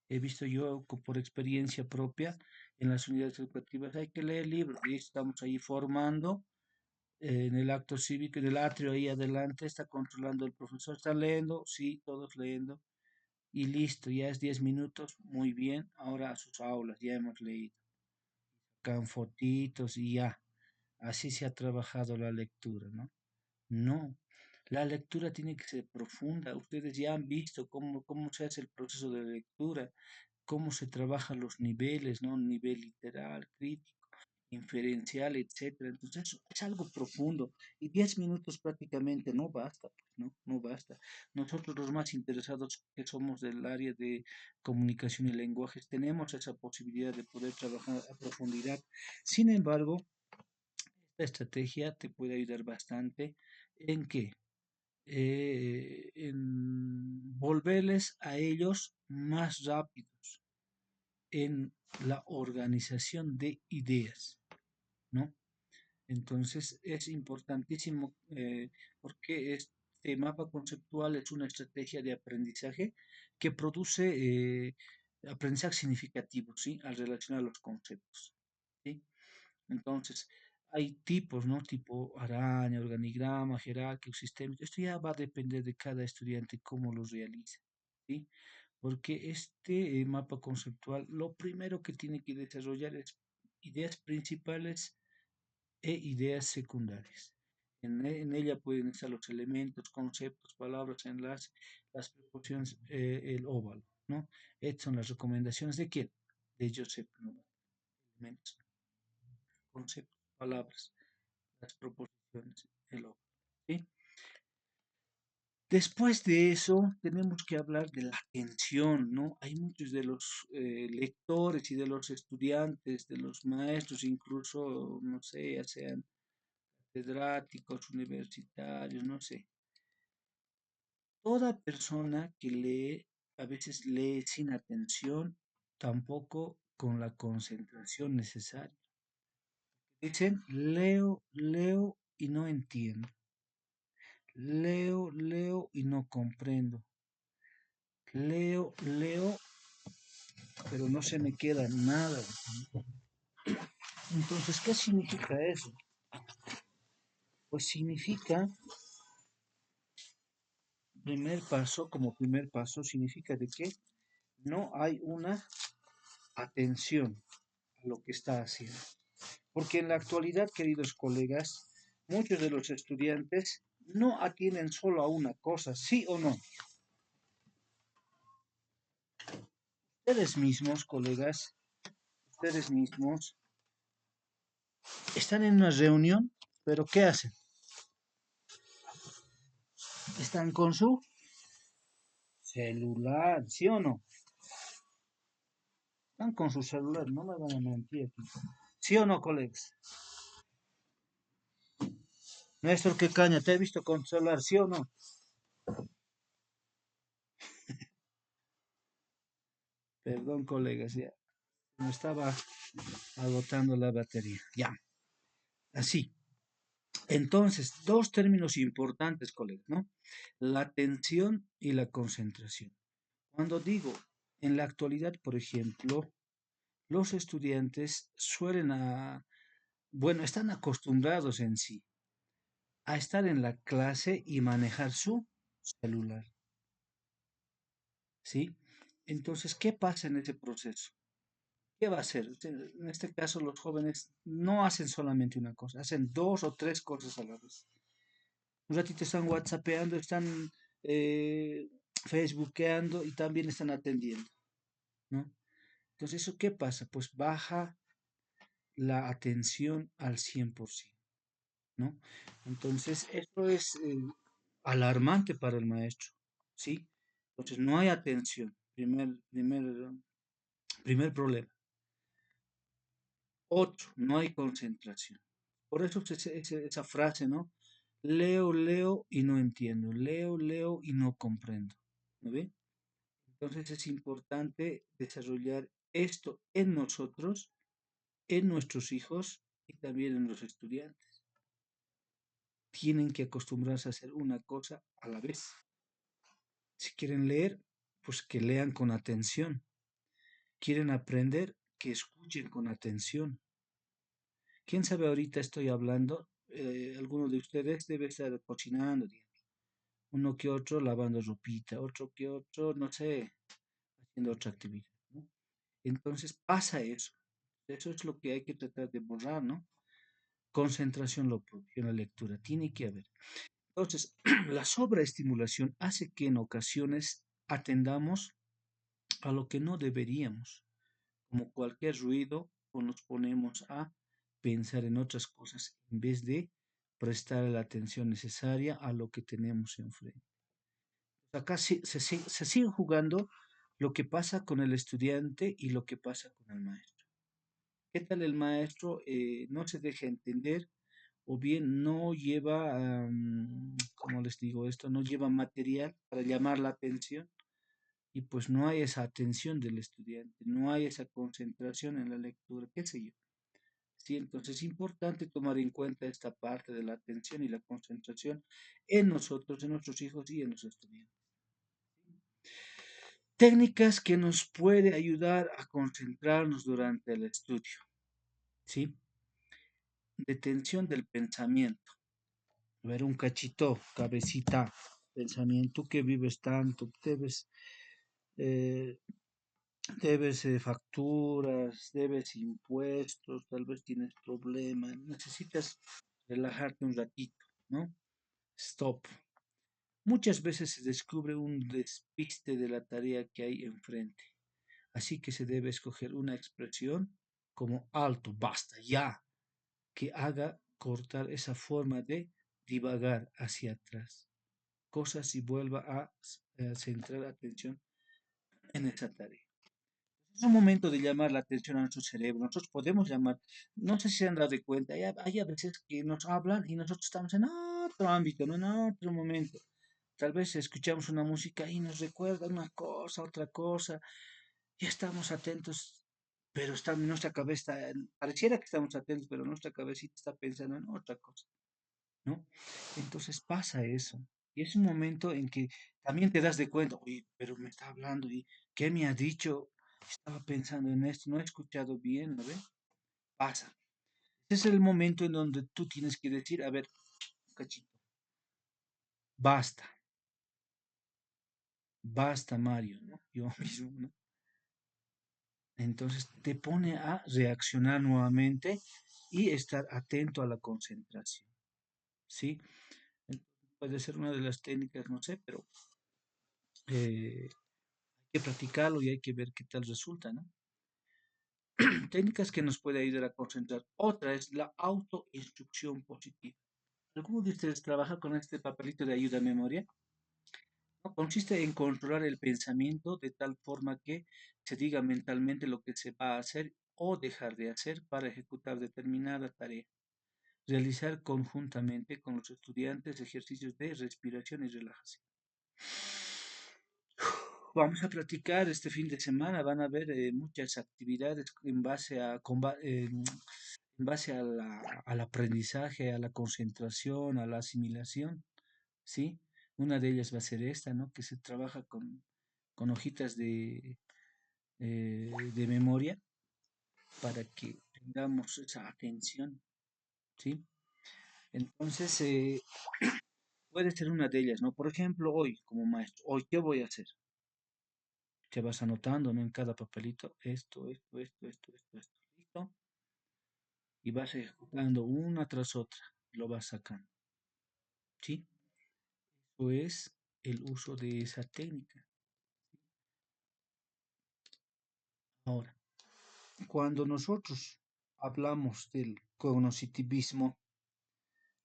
S1: He visto yo por experiencia propia en las unidades educativas, hay que leer libros y estamos ahí formando en el acto cívico, en el atrio ahí adelante, está controlando el profesor, está leyendo, sí, todos leyendo, y listo, ya es 10 minutos, muy bien, ahora a sus aulas, ya hemos leído, sacan fotitos y ya, así se ha trabajado la lectura, ¿no? No, la lectura tiene que ser profunda, ustedes ya han visto cómo se hace el proceso de lectura, cómo se trabajan los niveles, ¿no? Nivel literal, crítico, inferencial, etcétera. Entonces, es algo profundo. Y 10 minutos prácticamente no basta, pues, ¿no? No basta. Nosotros los más interesados que somos del área de comunicación y lenguajes, tenemos esa posibilidad de poder trabajar a profundidad. Sin embargo, esta estrategia te puede ayudar bastante en que en volverles a ellos más rápidos en la organización de ideas, ¿no? Entonces es importantísimo porque este mapa conceptual es una estrategia de aprendizaje que produce aprendizaje significativo, ¿sí? Al relacionar los conceptos, ¿sí? Entonces, hay tipos, ¿no? Tipo araña, organigrama, jerárquico, sistémico. Esto ya va a depender de cada estudiante cómo lo realiza, ¿sí? Porque este mapa conceptual, lo primero que tiene que desarrollar es ideas principales e ideas secundarias. En ella pueden estar los elementos, conceptos, palabras, enlaces, las preposiciones, el óvalo, ¿no? Estas son las recomendaciones de quién? De Joseph Noval. Elementos, conceptos, palabras, las proposiciones, el óvalo, ¿sí? Después de eso, tenemos que hablar de la atención, ¿no? Hay muchos de los lectores y de los estudiantes, de los maestros, incluso, no sé, ya sean catedráticos, universitarios, no sé. Toda persona que lee, a veces lee sin atención, tampoco con la concentración necesaria. Dicen, leo, leo y no entiendo. Leo, leo y no comprendo. Leo, leo, pero no se me queda nada. Entonces, ¿qué significa eso? Pues significa, como primer paso, significa de que no hay una atención a lo que está haciendo. Porque en la actualidad, queridos colegas, muchos de los estudiantes no atienden solo a una cosa, sí o no. Ustedes mismos, colegas, ustedes mismos están en una reunión, pero ¿qué hacen? Están con su celular, ¿sí o no? Están con su celular, no me van a mentir aquí. ¿Sí o no, colegas? Néstor, qué caña, ¿te he visto con celular, sí o no? Perdón, colegas, ya me estaba agotando la batería. Ya, así. Entonces, dos términos importantes, colegas, ¿no? La atención y la concentración. Cuando digo en la actualidad, por ejemplo, los estudiantes bueno, están acostumbrados en sí a estar en la clase y manejar su celular, ¿sí? Entonces, ¿qué pasa en ese proceso? ¿Qué va a hacer? En este caso, los jóvenes no hacen solamente una cosa, hacen dos o tres cosas a la vez. Un ratito están WhatsAppeando, están eh, Facebookeando y también están atendiendo, ¿no? Entonces, ¿eso qué pasa? Pues baja la atención al 100%, ¿no? Entonces, esto es alarmante para el maestro, ¿sí? Entonces, no hay atención, primer problema. Otro, no hay concentración. Por eso esa frase, ¿no? Leo, leo y no entiendo. Leo, leo y no comprendo. ¿No ve? Entonces es importante desarrollar esto en nosotros en nuestros hijos y también en los estudiantes. Tienen que acostumbrarse a hacer una cosa a la vez. Si quieren leer, pues que lean con atención. Quieren aprender, que escuchen con atención. ¿Quién sabe ahorita estoy hablando? Alguno de ustedes debe estar cocinando, digamos. Uno que otro lavando ropita, otro que otro, no sé, haciendo otra actividad, ¿no? Entonces pasa eso. Eso es lo que hay que tratar de borrar, ¿no? Concentración lo propio en la lectura. Tiene que haber. Entonces, la sobreestimulación hace que en ocasiones atendamos a lo que no deberíamos. Como cualquier ruido, o nos ponemos a pensar en otras cosas en vez de prestar la atención necesaria a lo que tenemos enfrente. Acá se sigue jugando lo que pasa con el estudiante y lo que pasa con el maestro. ¿Qué tal el maestro no se deja entender o bien no lleva, ¿cómo les digo esto? No lleva material para llamar la atención y pues no hay esa atención del estudiante, no hay esa concentración en la lectura, qué sé yo. Sí, entonces es importante tomar en cuenta esta parte de la atención y la concentración en nosotros, en nuestros hijos y en los estudiantes. Técnicas que nos puede ayudar a concentrarnos durante el estudio, ¿sí? Detención del pensamiento. A ver, un cachito, cabecita, pensamiento que vives tanto, eh, debes facturas, debes impuestos, tal vez tienes problemas, necesitas relajarte un ratito, ¿no? Stop. Muchas veces se descubre un despiste de la tarea que hay enfrente, así que se debe escoger una expresión como alto, basta, ya, que haga cortar esa forma de divagar hacia atrás, cosas y vuelva a centrar atención en esa tarea. Es un momento de llamar la atención a nuestro cerebro. Nosotros podemos llamar, no sé si se han dado cuenta, hay a veces que nos hablan y nosotros estamos en otro ámbito, ¿no? En otro momento. Tal vez escuchamos una música y nos recuerda una cosa, otra cosa, ya estamos atentos, pero está, nuestra cabeza, pareciera que estamos atentos, pero nuestra cabecita está pensando en otra cosa, ¿no? Entonces pasa eso. Y es un momento en que también te das de cuenta, oye, pero me está hablando y ¿qué me ha dicho? Estaba pensando en esto, no he escuchado bien, ¿no ve? Pasa. Ese es el momento en donde tú tienes que decir, a ver, cachito, basta, basta, Mario, ¿no? Yo mismo, ¿no? Entonces te pone a reaccionar nuevamente y estar atento a la concentración, ¿sí? Puede ser una de las técnicas, no sé, pero hay que practicarlo y hay que ver qué tal resulta, ¿no? Técnicas que nos puede ayudar a concentrar. Otra es la autoinstrucción positiva. ¿Alguno de ustedes trabaja con este papelito de ayuda a memoria? ¿No? Consiste en controlar el pensamiento de tal forma que se diga mentalmente lo que se va a hacer o dejar de hacer para ejecutar determinada tarea. Realizar conjuntamente con los estudiantes ejercicios de respiración y relajación. Vamos a platicar este fin de semana, van a haber muchas actividades en base en base a al aprendizaje, a la concentración, a la asimilación, ¿sí? Una de ellas va a ser esta, ¿no? Que se trabaja con hojitas de memoria para que tengamos esa atención, ¿sí? Entonces, puede ser una de ellas, ¿no? Por ejemplo, hoy, como maestro, hoy, ¿qué voy a hacer? Te vas anotando, ¿no? En cada papelito, esto, ¿listo? Y vas ejecutando una tras otra, lo vas sacando, ¿sí? Eso es el uso de esa técnica. Ahora, cuando nosotros hablamos del cognitivismo,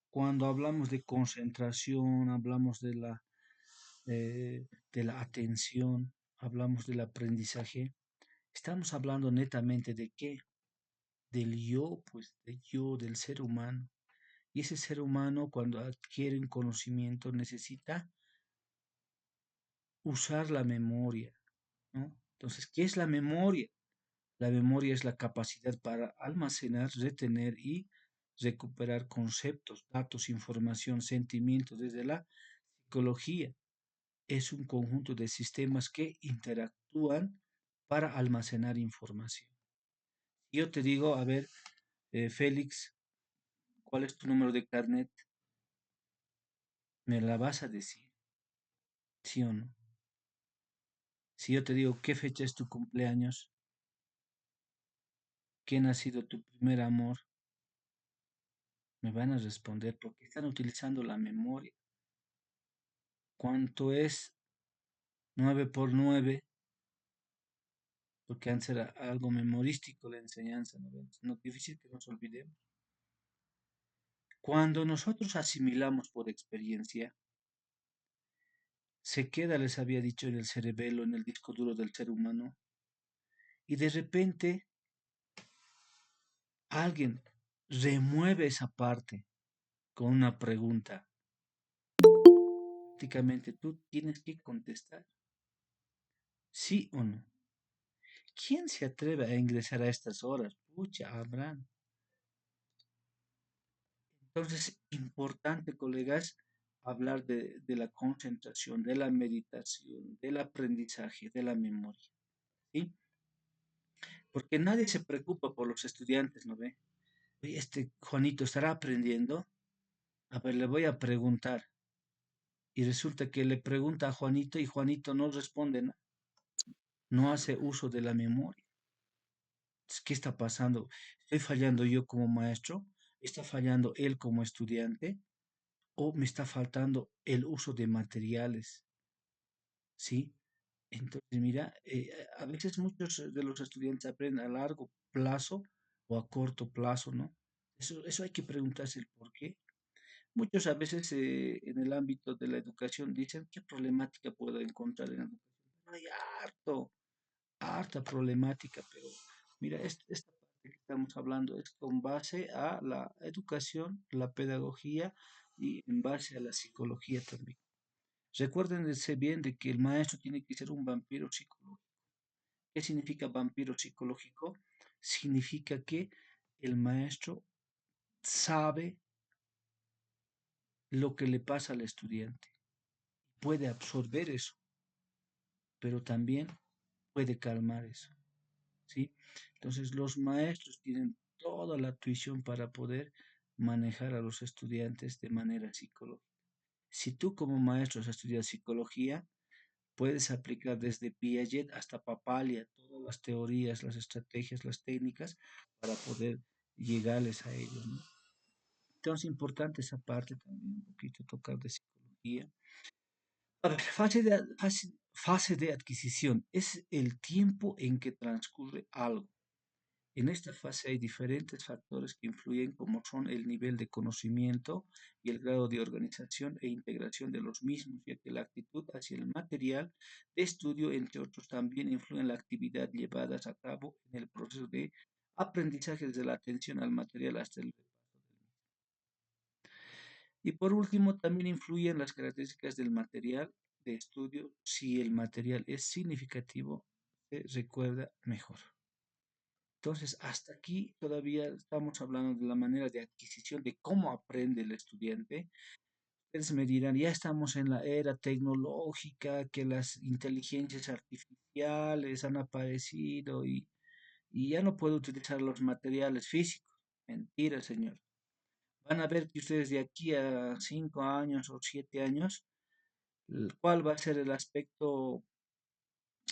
S1: cuando hablamos de concentración, hablamos de la atención, hablamos del aprendizaje, estamos hablando netamente de qué, del yo, pues del yo, del ser humano. Y ese ser humano cuando adquiere un conocimiento necesita usar la memoria, ¿no? Entonces, ¿qué es la memoria? La memoria es la capacidad para almacenar, retener y recuperar conceptos, datos, información, sentimientos. Desde la psicología es un conjunto de sistemas que interactúan para almacenar información. Yo te digo, a ver, Félix, ¿cuál es tu número de carnet? Me la vas a decir, ¿sí o no? Si yo te digo, ¿qué fecha es tu cumpleaños? ¿Quién ha sido tu primer amor? Me van a responder porque están utilizando la memoria. ¿Cuánto es 9 por 9? Porque antes era algo memorístico la enseñanza, ¿no ves? No es difícil que nos olvidemos. Cuando nosotros asimilamos por experiencia, se queda, les había dicho, en el cerebelo, en el disco duro del ser humano, y de repente alguien remueve esa parte con una pregunta. Prácticamente tú tienes que contestar, sí o no. ¿Quién se atreve a ingresar a estas horas? Pucha, Abraham. Entonces, importante, colegas, hablar de la concentración, de la meditación, del aprendizaje, de la memoria, ¿sí? Porque nadie se preocupa por los estudiantes, ¿no ve? Oye, este Juanito estará aprendiendo. A ver, le voy a preguntar. Y resulta que le pregunta a Juanito y Juanito no responde nada, no hace uso de la memoria. ¿Qué está pasando? ¿Estoy fallando yo como maestro? ¿Está fallando él como estudiante? ¿O me está faltando el uso de materiales? ¿Sí? Entonces, mira, a veces muchos de los estudiantes aprenden a largo plazo o a corto plazo, ¿no? Eso hay que preguntarse el por qué. Muchos a veces en el ámbito de la educación dicen, ¿qué problemática puedo encontrar en la educación? Hay harta problemática, pero mira, esta parte que estamos hablando es con base a la educación, la pedagogía y en base a la psicología también. Recuérdense bien de que el maestro tiene que ser un vampiro psicológico. ¿Qué significa vampiro psicológico? Significa que el maestro sabe lo que le pasa al estudiante, puede absorber eso, pero también puede calmar eso, ¿sí? Entonces los maestros tienen toda la tuición para poder manejar a los estudiantes de manera psicológica. Si tú como maestro has estudiado psicología, puedes aplicar desde Piaget hasta Papalia todas las teorías, las estrategias, las técnicas para poder llegarles a ellos, ¿no? Entonces, importante esa parte también, un poquito tocar de psicología. A ver, fase de adquisición es el tiempo en que transcurre algo. En esta fase hay diferentes factores que influyen, como son el nivel de conocimiento y el grado de organización e integración de los mismos, ya que la actitud hacia el material de estudio, entre otros, también influye en la actividad llevada a cabo en el proceso de aprendizaje desde la atención al material hasta el repaso del mismo. Y por último, también influyen las características del material de estudio. Si el material es significativo, se recuerda mejor. Entonces, hasta aquí todavía estamos hablando de la manera de adquisición, de cómo aprende el estudiante. Ustedes me dirán, ya estamos en la era tecnológica, que las inteligencias artificiales han aparecido y ya no puedo utilizar los materiales físicos. Mentira, señor. Van a ver que ustedes de aquí a 5 años o 7 años, cuál va a ser el aspecto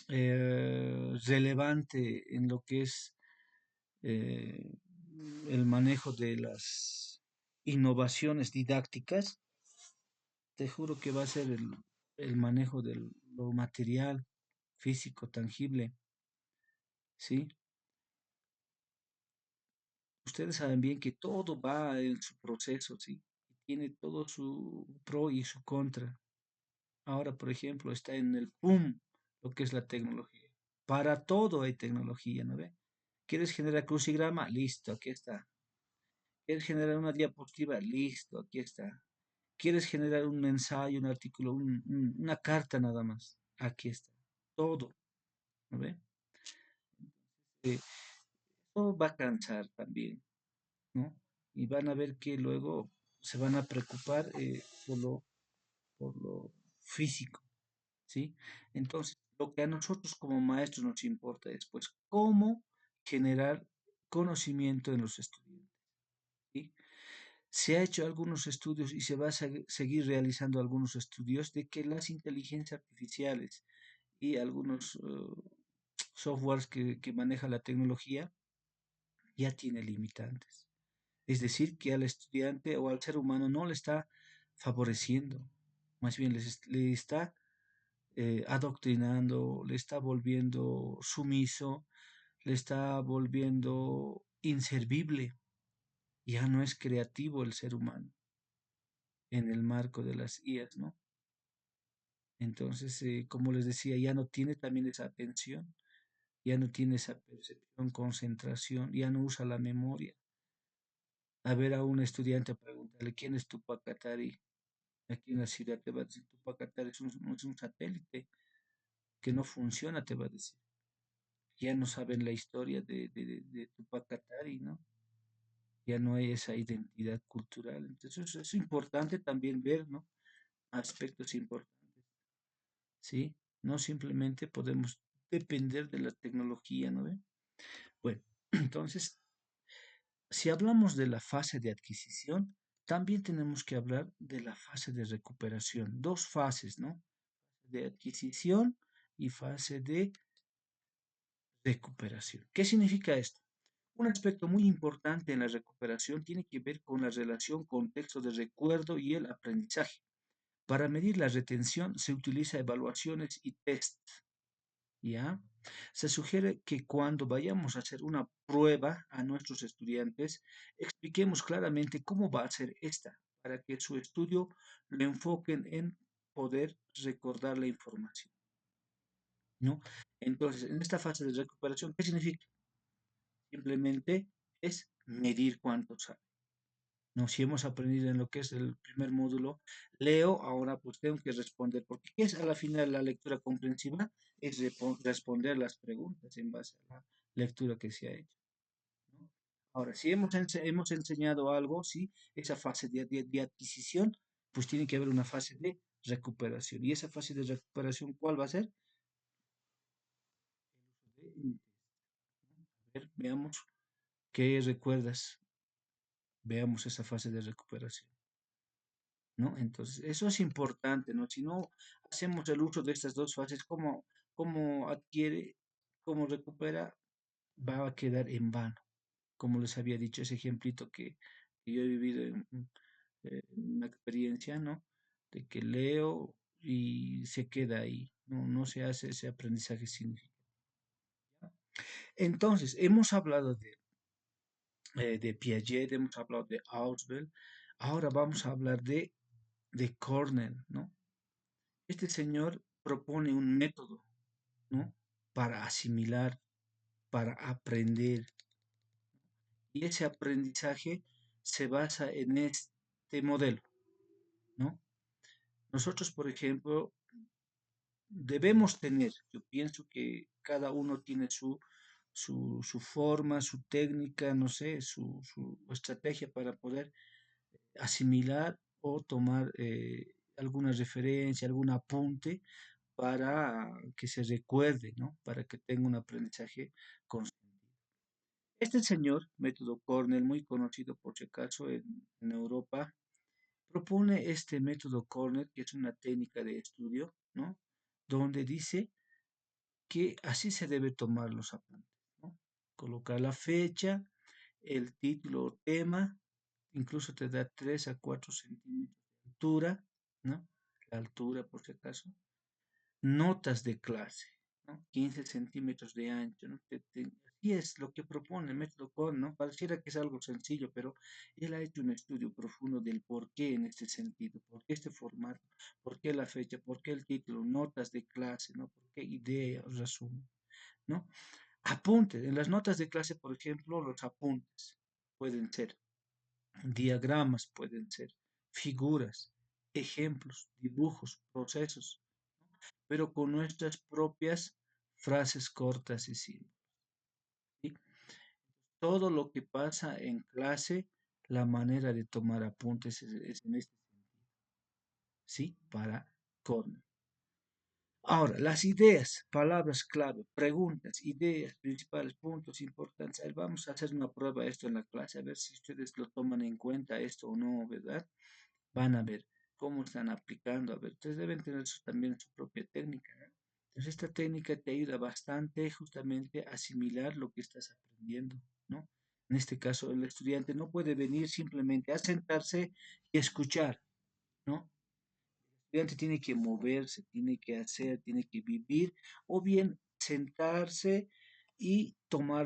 S1: relevante en lo que es eh, el manejo de las innovaciones didácticas. Te juro que va a ser el manejo de lo material, físico, tangible, ¿sí? Ustedes saben bien que todo va en su proceso, ¿sí? Tiene todo su pro y su contra. Ahora, por ejemplo, está en el boom lo que es la tecnología. Para todo hay tecnología, ¿no ve? ¿Quieres generar crucigrama? Listo, aquí está. ¿Quieres generar una diapositiva? Listo, aquí está. ¿Quieres generar un ensayo, un artículo, una carta nada más? Aquí está. Todo, ¿no ve? eh, eso va a cansar también, ¿no? Y van a ver que luego se van a preocupar por lo físico, ¿sí? Entonces, lo que a nosotros como maestros nos importa es, pues, cómo generar conocimiento en los estudiantes, ¿sí? Se ha hecho algunos estudios y se va a seguir realizando algunos estudios de que las inteligencias artificiales y algunos softwares que maneja la tecnología ya tiene limitantes. Es decir, que al estudiante o al ser humano no le está favoreciendo, más bien le está adoctrinando, le está volviendo sumiso, le está volviendo inservible. Ya no es creativo el ser humano en el marco de las IAs, ¿no? Entonces, como les decía, ya no tiene también esa atención, ya no tiene esa percepción, concentración, ya no usa la memoria. A ver a un estudiante, preguntarle quién es Tupac Katari aquí en la ciudad, te va a decir Tupac Katari es un satélite que no funciona, te va a decir. Ya no saben la historia de Tupac Katari, ¿no? Ya no hay esa identidad cultural. Entonces, es importante también ver, ¿no? Aspectos importantes, ¿sí? No simplemente podemos depender de la tecnología, ¿no ve? Bueno, entonces, si hablamos de la fase de adquisición, también tenemos que hablar de la fase de recuperación. Dos fases, ¿no? De adquisición y fase de recuperación. ¿Qué significa esto? Un aspecto muy importante en la recuperación tiene que ver con la relación contexto de recuerdo y el aprendizaje. Para medir la retención se utiliza evaluaciones y test, ¿ya? Se sugiere que cuando vayamos a hacer una prueba a nuestros estudiantes, expliquemos claramente cómo va a ser esta, para que su estudio lo enfoquen en poder recordar la información, ¿no? Entonces, en esta fase de recuperación, ¿qué significa? Simplemente es medir cuánto sabe. No, si hemos aprendido en lo que es el primer módulo, leo, ahora pues tengo que responder, porque ¿qué es a la final la lectura comprensiva? Es responder las preguntas en base a la lectura que se ha hecho, ¿no? Ahora, si hemos enseñado algo, sí, esa fase de adquisición, pues tiene que haber una fase de recuperación. ¿Y esa fase de recuperación cuál va a ser? El uso de un test, ¿no? A ver, veamos qué recuerdas, veamos esa fase de recuperación, ¿no? Entonces, eso es importante, ¿no? Si no hacemos el uso de estas dos fases, cómo adquiere, cómo recupera, va a quedar en vano. Como les había dicho, ese ejemplito que yo he vivido en una experiencia, ¿no? De que leo y se queda ahí, no se hace ese aprendizaje significativo. Entonces, hemos hablado de Piaget, hemos hablado de Ausubel, ahora vamos a hablar de Cornell, ¿no? Este señor propone un método, ¿no? Para asimilar, para aprender. Y ese aprendizaje se basa en este modelo, ¿no? Nosotros, por ejemplo, debemos tener, yo pienso que cada uno tiene su forma, su técnica, no sé, su estrategia para poder asimilar o tomar alguna referencia, algún apunte para que se recuerde, ¿no? Para que tenga un aprendizaje constante. Este señor, método Cornell, muy conocido por si acaso en Europa, propone este método Cornell, que es una técnica de estudio, ¿no? Donde dice que así se debe tomar los apuntes, ¿no? Colocar la fecha, el título o tema, incluso te da 3 a 4 centímetros de altura, ¿no? La altura, por si acaso. Notas de clase, ¿no? 15 centímetros de ancho, ¿no? Así es lo que propone el método Cohn, ¿no? Pareciera que es algo sencillo, pero él ha hecho un estudio profundo del por qué en este sentido, por qué este formato, por qué la fecha, por qué el título, notas de clase, ¿no? Por qué idea, resumen, ¿no? Apuntes. En las notas de clase, por ejemplo, los apuntes pueden ser diagramas, pueden ser figuras, ejemplos, dibujos, procesos, pero con nuestras propias frases cortas y simples. todo lo que pasa en clase, la manera de tomar apuntes es en este sentido, ¿sí? Para Cornell. Ahora, las ideas, palabras clave, preguntas, ideas, principales, puntos importantes. A ver, vamos a hacer una prueba de esto en la clase, a ver si ustedes lo toman en cuenta esto o no, ¿verdad? Van a ver cómo están aplicando. A ver, ustedes deben tener también su propia técnica, ¿no? Entonces, esta técnica te ayuda bastante justamente a asimilar lo que estás aprendiendo, ¿no? En este caso, el estudiante no puede venir simplemente a sentarse y escuchar, ¿no? El estudiante tiene que moverse, tiene que hacer, tiene que vivir, o bien sentarse y tomar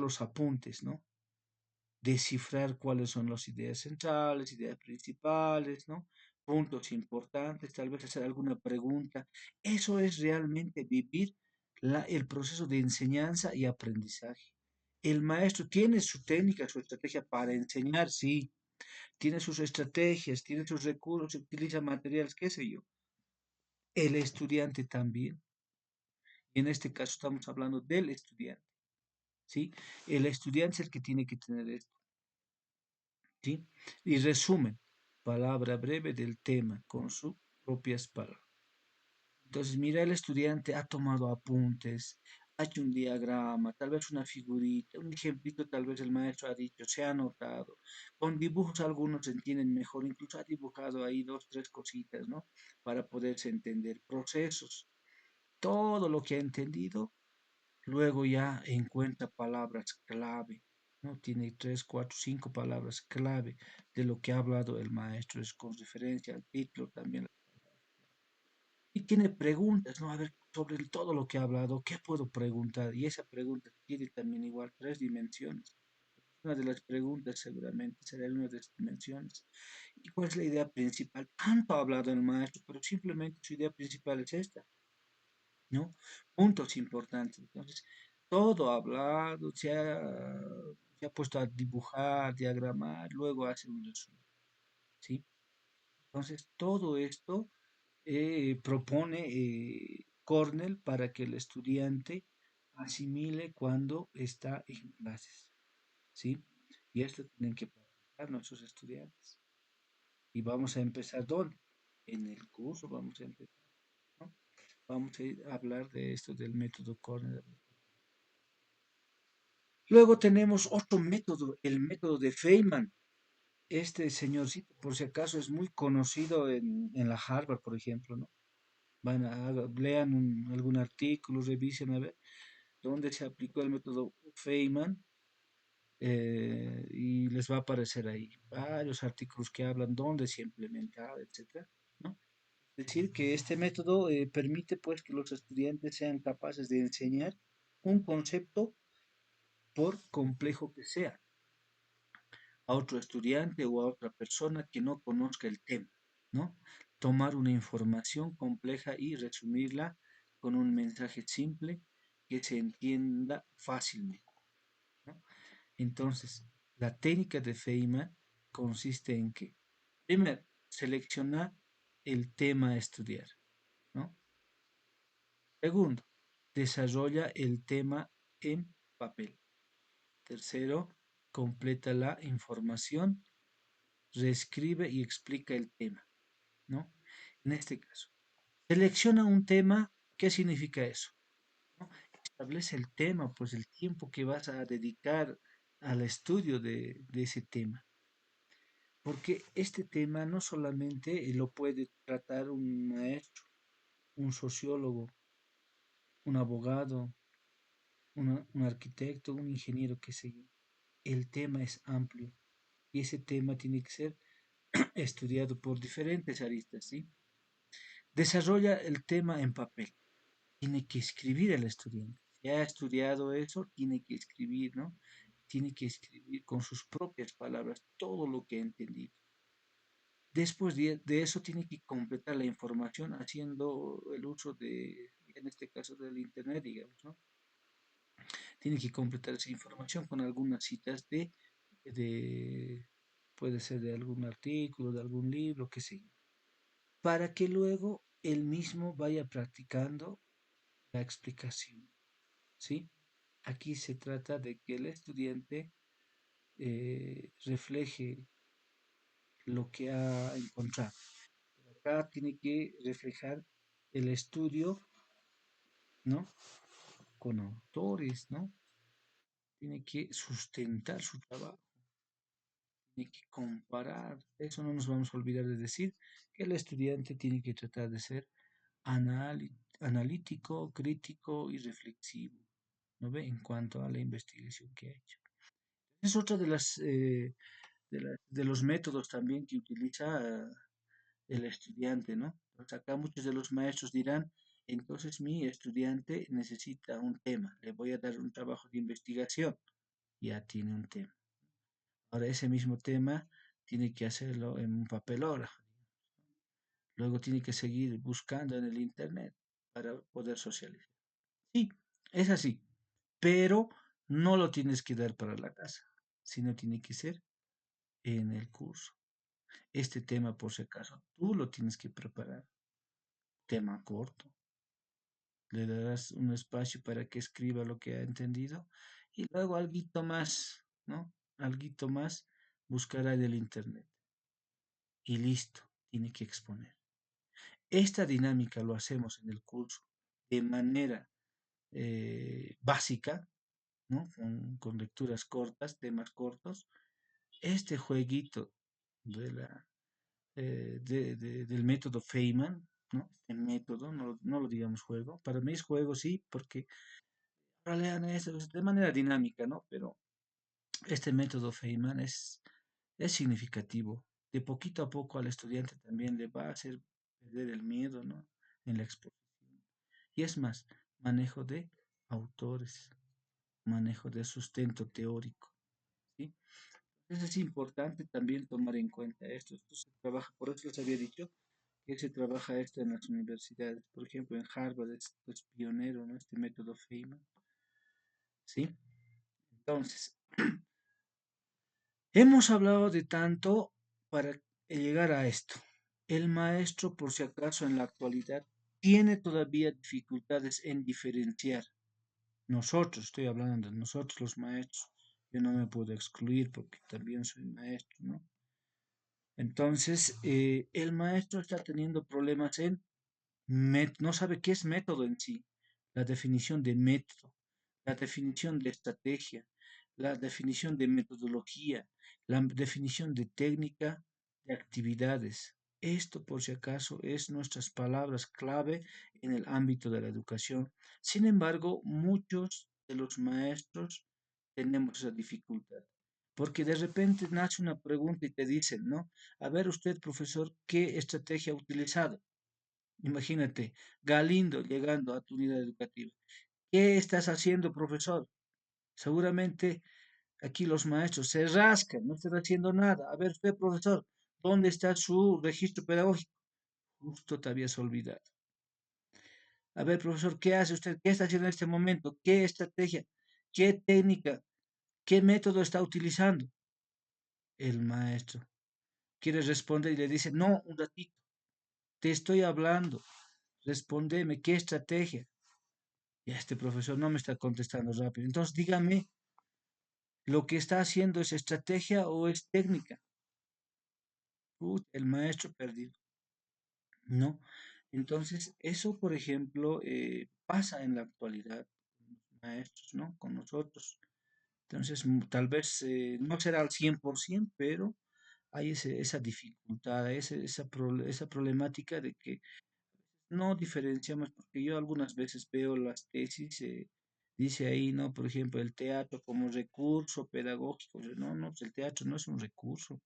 S1: los apuntes, ¿no? Descifrar cuáles son las ideas centrales, ideas principales, ¿no? Puntos importantes, tal vez hacer alguna pregunta. Eso es realmente vivir el proceso de enseñanza y aprendizaje. El maestro tiene su técnica, su estrategia para enseñar, sí, tiene sus estrategias, tiene sus recursos, utiliza materiales, qué sé yo. El estudiante también. Y en este caso estamos hablando del estudiante, ¿sí? El estudiante es el que tiene que tener esto, ¿sí? Y resumen, palabra breve del tema con sus propias palabras. Entonces, mira, el estudiante ha tomado apuntes, ha hecho un diagrama, tal vez una figurita, un ejemplito, tal vez el maestro ha dicho, se ha anotado. Con dibujos algunos se entienden mejor, incluso ha dibujado ahí dos, tres cositas, ¿no? Para poderse entender procesos. Todo lo que ha entendido, luego ya encuentra palabras clave, ¿no? Tiene tres, cuatro, cinco palabras clave de lo que ha hablado el maestro, es con referencia al título también. Y tiene preguntas, ¿no? A ver, sobre todo lo que ha hablado, ¿qué puedo preguntar? Y esa pregunta tiene también igual tres dimensiones. Una de las preguntas seguramente será una de las dimensiones. ¿Y cuál es la idea principal? Tanto ha hablado el maestro, pero simplemente su idea principal es esta, ¿no? Puntos importantes. Entonces, todo ha hablado, se ha puesto a dibujar, diagramar, luego hace un resumen, ¿sí? Entonces, todo esto propone Cornell para que el estudiante asimile cuando está en clases, ¿sí? Y esto tienen que practicar nuestros estudiantes. Y vamos a empezar, ¿dónde? En el curso vamos a empezar, ¿no? Vamos a hablar de esto del método Cornell. Luego tenemos otro método, el método de Feynman. Este señorcito, por si acaso, es muy conocido en la Harvard, por ejemplo, ¿no? Lean algún artículo, revisen a ver dónde se aplicó el método Feynman y les va a aparecer ahí varios artículos que hablan dónde se ha implementado, etcétera, ¿no? Es decir, que este método permite pues que los estudiantes sean capaces de enseñar un concepto por complejo que sea a otro estudiante o a otra persona que no conozca el tema, ¿no? Tomar una información compleja y resumirla con un mensaje simple que se entienda fácilmente, ¿no? Entonces, la técnica de Feynman consiste en que, primero, seleccionar el tema a estudiar, ¿no? Segundo, desarrolla el tema en papel. Tercero, completa la información, reescribe y explica el tema, ¿no? En este caso, selecciona un tema, ¿qué significa eso? ¿No? Establece el tema, pues el tiempo que vas a dedicar al estudio de ese tema. Porque este tema no solamente lo puede tratar un maestro, un sociólogo, un abogado, un arquitecto, un ingeniero, qué sé yo. El tema es amplio y ese tema tiene que ser estudiado por diferentes aristas, ¿sí? Desarrolla el tema en papel. Tiene que escribir el estudiante. Si ha estudiado eso, tiene que escribir, ¿no? Tiene que escribir con sus propias palabras todo lo que ha entendido. Después de eso, tiene que completar la información haciendo el uso de, en este caso, del Internet, digamos, ¿no? Tiene que completar esa información con algunas citas de puede ser de algún artículo, de algún libro, qué sé yo, para que luego él mismo vaya practicando la explicación, ¿sí? Aquí se trata de que el estudiante refleje lo que ha encontrado. Acá tiene que reflejar el estudio, ¿no? Con autores, ¿no? Tiene que sustentar su trabajo, tiene que comparar. Eso no nos vamos a olvidar de decir, que el estudiante tiene que tratar de ser analítico, crítico y reflexivo, ¿no ve? En cuanto a la investigación que ha hecho. Es otra de de los métodos también que utiliza el estudiante, ¿no? Pues acá muchos de los maestros dirán, entonces mi estudiante necesita un tema, le voy a dar un trabajo de investigación, ya tiene un tema. Ahora ese mismo tema tiene que hacerlo en un papelógrafo, luego tiene que seguir buscando en el internet para poder socializar. Sí, es así, pero no lo tienes que dar para la casa, sino tiene que ser en el curso. Este tema, por si acaso, tú lo tienes que preparar. Tema corto. Le darás un espacio para que escriba lo que ha entendido y luego alguito más, ¿no? Alguito más buscará en el internet y listo, tiene que exponer. Esta dinámica lo hacemos en el curso de manera básica, ¿no? Con lecturas cortas, temas cortos. Este jueguito de del método Feynman, ¿no? El método, no lo digamos juego. Para mí es juego, sí, porque ahora lean eso de manera dinámica, ¿no? Pero este método Feynman es significativo. De poquito a poco al estudiante también le va a hacer perder el miedo, ¿no? En la exposición. Y es más, manejo de autores, manejo de sustento teórico, ¿sí? Entonces es importante también tomar en cuenta esto. Esto se trabaja, por eso les había dicho que se trabaja esto en las universidades. Por ejemplo, en Harvard es pionero, ¿no? Este método Feynman, ¿sí? Entonces, hemos hablado de tanto para llegar a esto. El maestro, por si acaso, en la actualidad, tiene todavía dificultades en diferenciar. Nosotros, estoy hablando de nosotros los maestros. Yo no me puedo excluir porque también soy maestro, ¿no? Entonces, el maestro está teniendo problemas en no sabe qué es método en sí, la definición de método, la definición de estrategia, la definición de metodología, la definición de técnica, de actividades. Esto, por si acaso, es nuestras palabras clave en el ámbito de la educación. Sin embargo, muchos de los maestros tenemos esa dificultad. Porque de repente nace una pregunta y te dicen, ¿no? A ver usted, profesor, ¿qué estrategia ha utilizado? Imagínate, Galindo llegando a tu unidad educativa. ¿Qué estás haciendo, profesor? Seguramente aquí los maestros se rascan, no están haciendo nada. A ver, usted, profesor, ¿dónde está su registro pedagógico? Justo te habías olvidado. A ver, profesor, ¿qué hace usted? ¿Qué está haciendo en este momento? ¿Qué estrategia? ¿Qué técnica? ¿Qué método está utilizando? El maestro quiere responder y le dice, no, un ratito, te estoy hablando, respóndeme, ¿qué estrategia? Ya este profesor no me está contestando rápido. Entonces dígame, ¿lo que está haciendo es estrategia o es técnica? El maestro perdido, ¿no? Entonces, eso, por ejemplo, pasa en la actualidad con los maestros, ¿no? Con nosotros. Entonces, tal vez no será al 100%, pero hay esa dificultad, esa problemática de que no diferenciamos, porque yo algunas veces veo las tesis, dice ahí, ¿no? Por ejemplo, el teatro como recurso pedagógico. No, no, pues el teatro no es un recurso,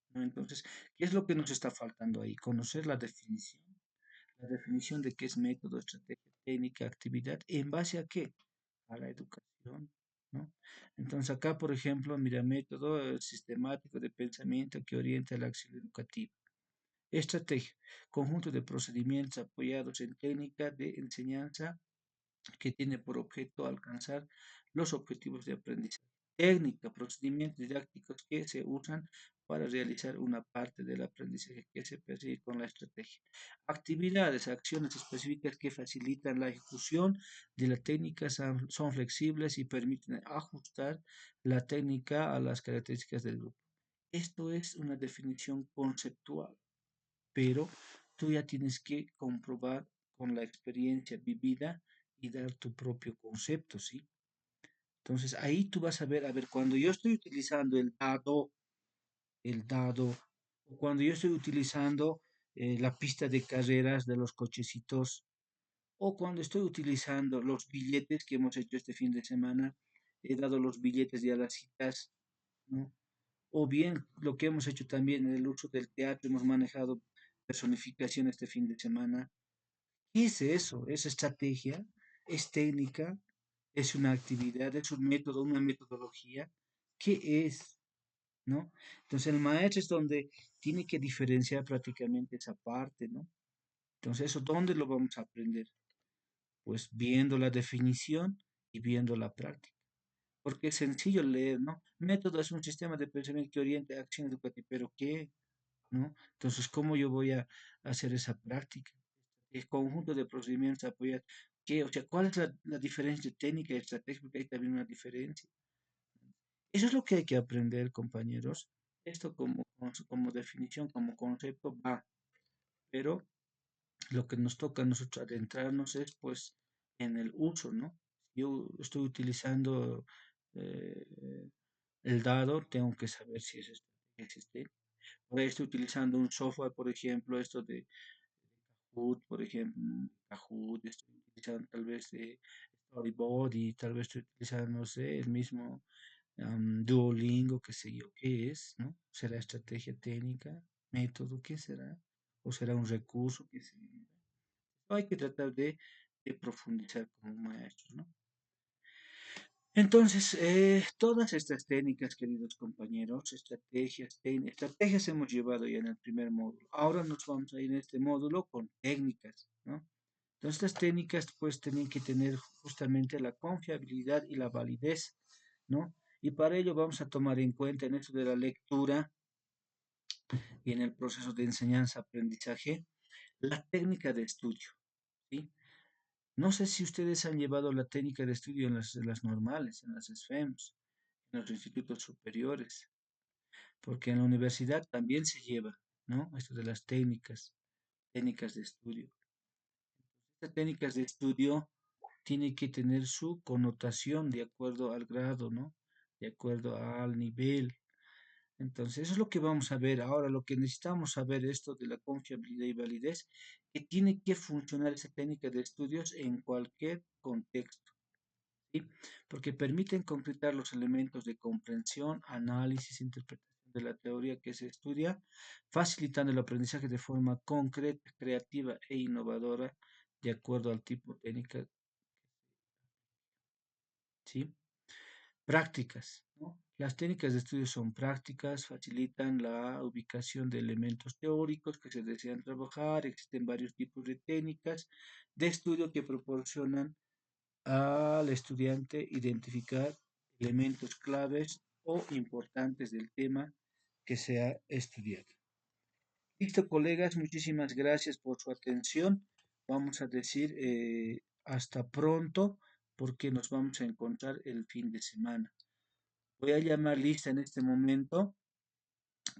S1: ¿no? Entonces, ¿qué es lo que nos está faltando ahí? Conocer la definición de qué es método, estrategia, técnica, actividad, ¿en base a qué? A la educación, ¿no? Entonces, acá, por ejemplo, mira, método sistemático de pensamiento que orienta la acción educativa. Estrategia, conjunto de procedimientos apoyados en técnica de enseñanza que tiene por objeto alcanzar los objetivos de aprendizaje. técnica, procedimientos didácticos que se usan para realizar una parte del aprendizaje que se persigue con la estrategia. Actividades, acciones específicas que facilitan la ejecución de la técnica son flexibles y permiten ajustar la técnica a las características del grupo. Esto es una definición conceptual, pero tú ya tienes que comprobar con la experiencia vivida y dar tu propio concepto, ¿sí? Entonces ahí tú vas a ver, cuando yo estoy utilizando el dado, o cuando yo estoy utilizando la pista de carreras de los cochecitos, o cuando estoy utilizando los billetes que hemos hecho este fin de semana, he dado los billetes ya a las citas, ¿no? O bien lo que hemos hecho también en el uso del teatro, hemos manejado personificación este fin de semana. ¿Qué es eso? ¿Es estrategia? ¿Es técnica? ¿Es una actividad? ¿Es un método, una metodología? ¿Qué es? ¿No? Entonces el maestro es donde tiene que diferenciar prácticamente esa parte, ¿no? Entonces eso, ¿dónde lo vamos a aprender? Pues viendo la definición y viendo la práctica. Porque es sencillo leer, ¿no? Método es un sistema de pensamiento que orienta acción educativa, pero ¿qué? ¿No? Entonces, ¿cómo yo voy a hacer esa práctica? El conjunto de procedimientos apoyados. ¿Qué? O sea, ¿cuál es la diferencia técnica y estratégica? Porque hay también una diferencia. Eso es lo que hay que aprender, compañeros. Esto como definición, como concepto, va. Pero lo que nos toca a nosotros adentrarnos es, pues, en el uso, ¿no? Yo estoy utilizando eh, el dado, tengo que saber si es estrategia existe. Ahora estoy utilizando un software, por ejemplo, esto de Kahoot, por ejemplo, Kahoot, estoy utilizando tal vez Storyboard y tal vez estoy utilizando, no sé, el mismo Duolingo, qué sé yo, ¿qué es? ¿No? ¿Será estrategia técnica? ¿Método? ¿Qué será? ¿O será un recurso? ¿Qué será? Hay que tratar de profundizar como maestros, ¿no? Entonces, todas estas técnicas, queridos compañeros, estrategias hemos llevado ya en el primer módulo. Ahora nos vamos a ir en este módulo con técnicas, ¿no? Entonces, estas técnicas pues tienen que tener justamente la confiabilidad y la validez, ¿no? Y para ello vamos a tomar en cuenta en esto de la lectura y en el proceso de enseñanza-aprendizaje la técnica de estudio, ¿sí? No sé si ustedes han llevado la técnica de estudio en las normales, en las SFEMs, en los institutos superiores, porque en la universidad también se lleva, ¿no? Esto de las técnicas de estudio. Estas técnicas de estudio tienen que tener su connotación de acuerdo al grado, ¿no? De acuerdo al nivel. Entonces, eso es lo que vamos a ver ahora. Lo que necesitamos saber esto de la confiabilidad y validez, que tiene que funcionar esa técnica de estudios en cualquier contexto, ¿sí? Porque permiten concretar los elementos de comprensión, análisis, interpretación de la teoría que se estudia, facilitando el aprendizaje de forma concreta, creativa e innovadora de acuerdo al tipo técnica, ¿sí? Prácticas, ¿no? Las técnicas de estudio son prácticas, facilitan la ubicación de elementos teóricos que se desean trabajar. Existen varios tipos de técnicas de estudio que proporcionan al estudiante identificar elementos claves o importantes del tema que se ha estudiado. Listo, colegas, muchísimas gracias por su atención. Vamos a decir hasta pronto porque nos vamos a encontrar el fin de semana. Voy a llamar lista en este momento.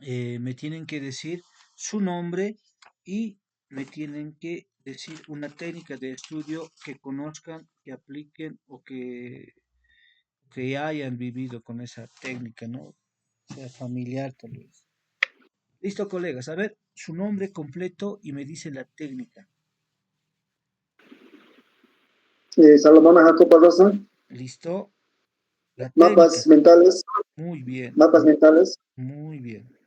S1: Me tienen que decir su nombre y me tienen que decir una técnica de estudio que conozcan, que apliquen o que ya hayan vivido con esa técnica, ¿no? Sea familiar tal vez. Listo, colegas. A ver, su nombre completo y me dice la técnica.
S2: Salomón Jacob Rosa,
S1: Listo. La técnica.
S2: mapas mentales,
S1: Muy bien.
S2: mapas mentales.
S1: Muy bien.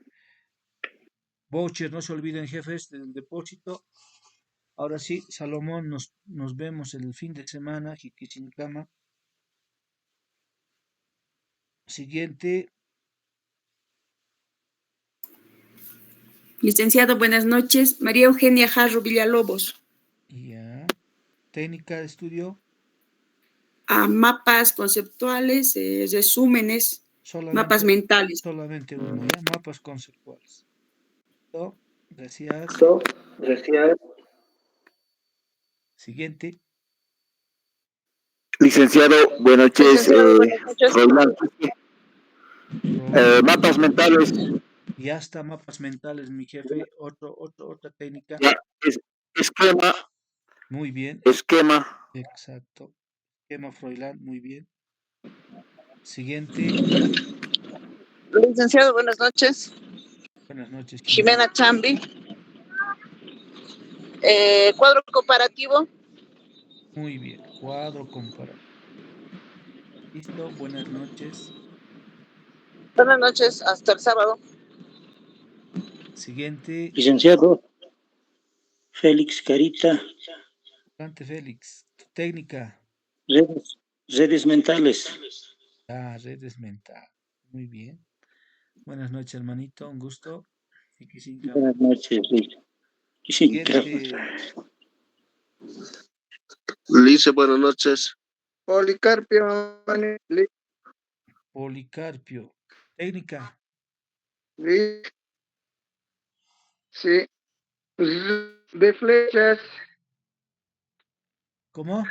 S1: Voucher, no se olviden, jefes del depósito. Ahora sí, Salomón, nos vemos el fin de semana, Jiquichincama. Siguiente,
S3: Licenciado, buenas noches. María Eugenia Jarro Villalobos.
S1: ya. Técnica de estudio,
S3: A mapas conceptuales, resúmenes, Mapas mentales.
S1: Solamente uno, ¿ya? Mapas conceptuales. ¿No? Gracias.
S2: Gracias.
S1: Siguiente.
S4: Licenciado, buenas noches. Froilán, mapas mentales.
S1: Ya está, mapas mentales, mi jefe. Otra técnica.
S4: Ya, esquema.
S1: Muy bien.
S4: Esquema.
S1: Exacto. Esquema Froilán, muy bien. Siguiente.
S5: Licenciado, buenas noches.
S1: Buenas noches.
S5: Jimena Chambi. Cuadro comparativo.
S1: Muy bien. Cuadro comparativo. Listo. Buenas noches.
S5: Buenas noches, hasta el sábado.
S1: Siguiente.
S6: Licenciado Félix Carita.
S1: Adelante, Félix. Tu técnica.
S6: Redes mentales.
S1: Ah, redes mentales. Muy bien. Buenas noches, hermanito. Un gusto.
S6: Buenas noches,
S1: Siguiente.
S7: Lice, buenas noches.
S2: Policarpio.
S1: Policarpio. Técnica.
S2: Sí. De flechas.
S1: ¿Cómo?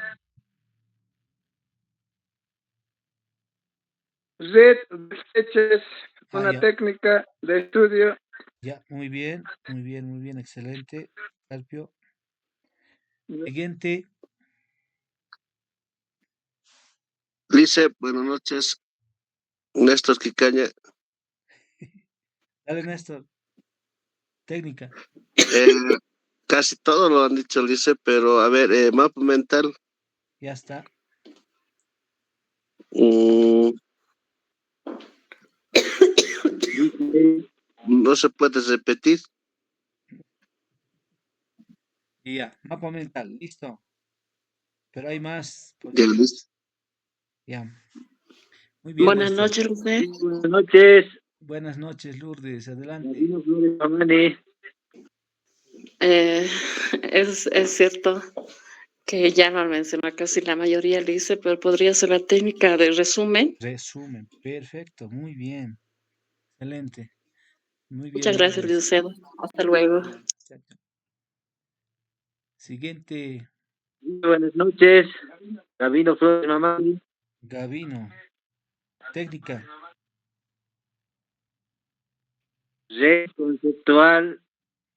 S2: Red de flechas. Una
S1: ya.
S2: técnica de estudio.
S1: Ya, muy bien, excelente. Carpio. Siguiente.
S7: Lice, buenas noches. Néstor Quicaña.
S1: Dale, Néstor. Técnica.
S7: Casi todo lo han dicho, Lice, pero a ver, mapa mental.
S1: Ya está.
S7: No se puede repetir.
S1: Ya, mapa mental, listo. Pero hay más.
S7: Ya, listo.
S1: Ya. Muy bien.
S8: Buenas
S1: Néstor.
S8: noches, José.
S6: Buenas noches.
S1: Buenas noches, Lourdes. Adelante.
S8: Es cierto que ya lo mencionó casi la mayoría, le hice, pero podría ser la técnica de resumen.
S1: Resumen. Perfecto. Muy bien. Excelente. Muy bien.
S8: Muchas gracias,
S1: Lourdes.
S8: licenciado. Hasta luego.
S1: Siguiente.
S6: Buenas noches. Gabino Flores Mamani.
S1: Gabino. Técnica.
S6: Red conceptual.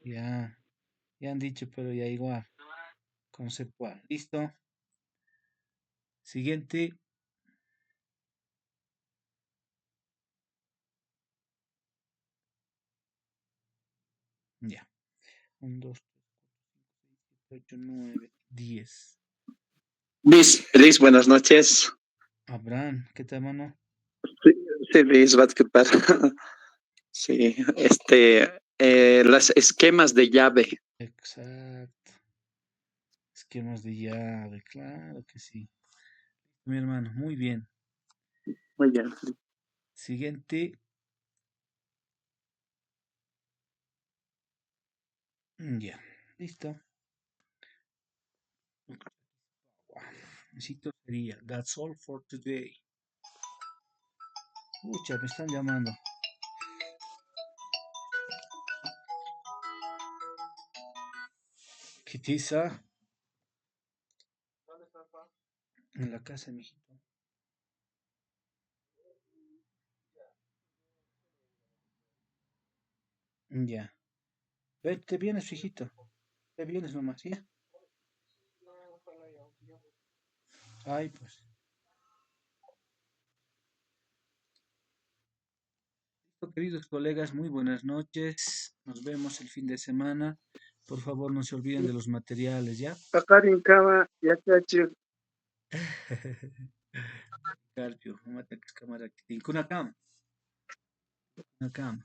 S1: Ya. Ya han dicho, pero ya igual. Conceptual. Listo. Siguiente. Ya. 1, 2, 3, 4, 5, 6, 7, 8, 9, 10.
S4: Luis, buenas noches.
S1: Abraham, ¿qué tal, mano?
S4: Sí, Luis, ¿qué tal? Sí, las esquemas de llave.
S1: Exacto. Esquemas de llave, claro que sí. Mi hermano, muy bien.
S4: Muy bien.
S1: Siguiente. Ya, listo. Necesito sería That's all for today. Pucha, me están llamando. ¿Qué tiza? En la casa, mijito. Ya. Te vienes, hijito. Te vienes nomás, ¿ya? Ay, pues. Listo, queridos colegas, muy buenas noches. Nos vemos el fin de semana. Por favor, no se olviden de los materiales, ¿ya?
S2: Paqarincama, Yachachi.
S1: Carpio, no me ataques cámara. Kunakam. Kunakam.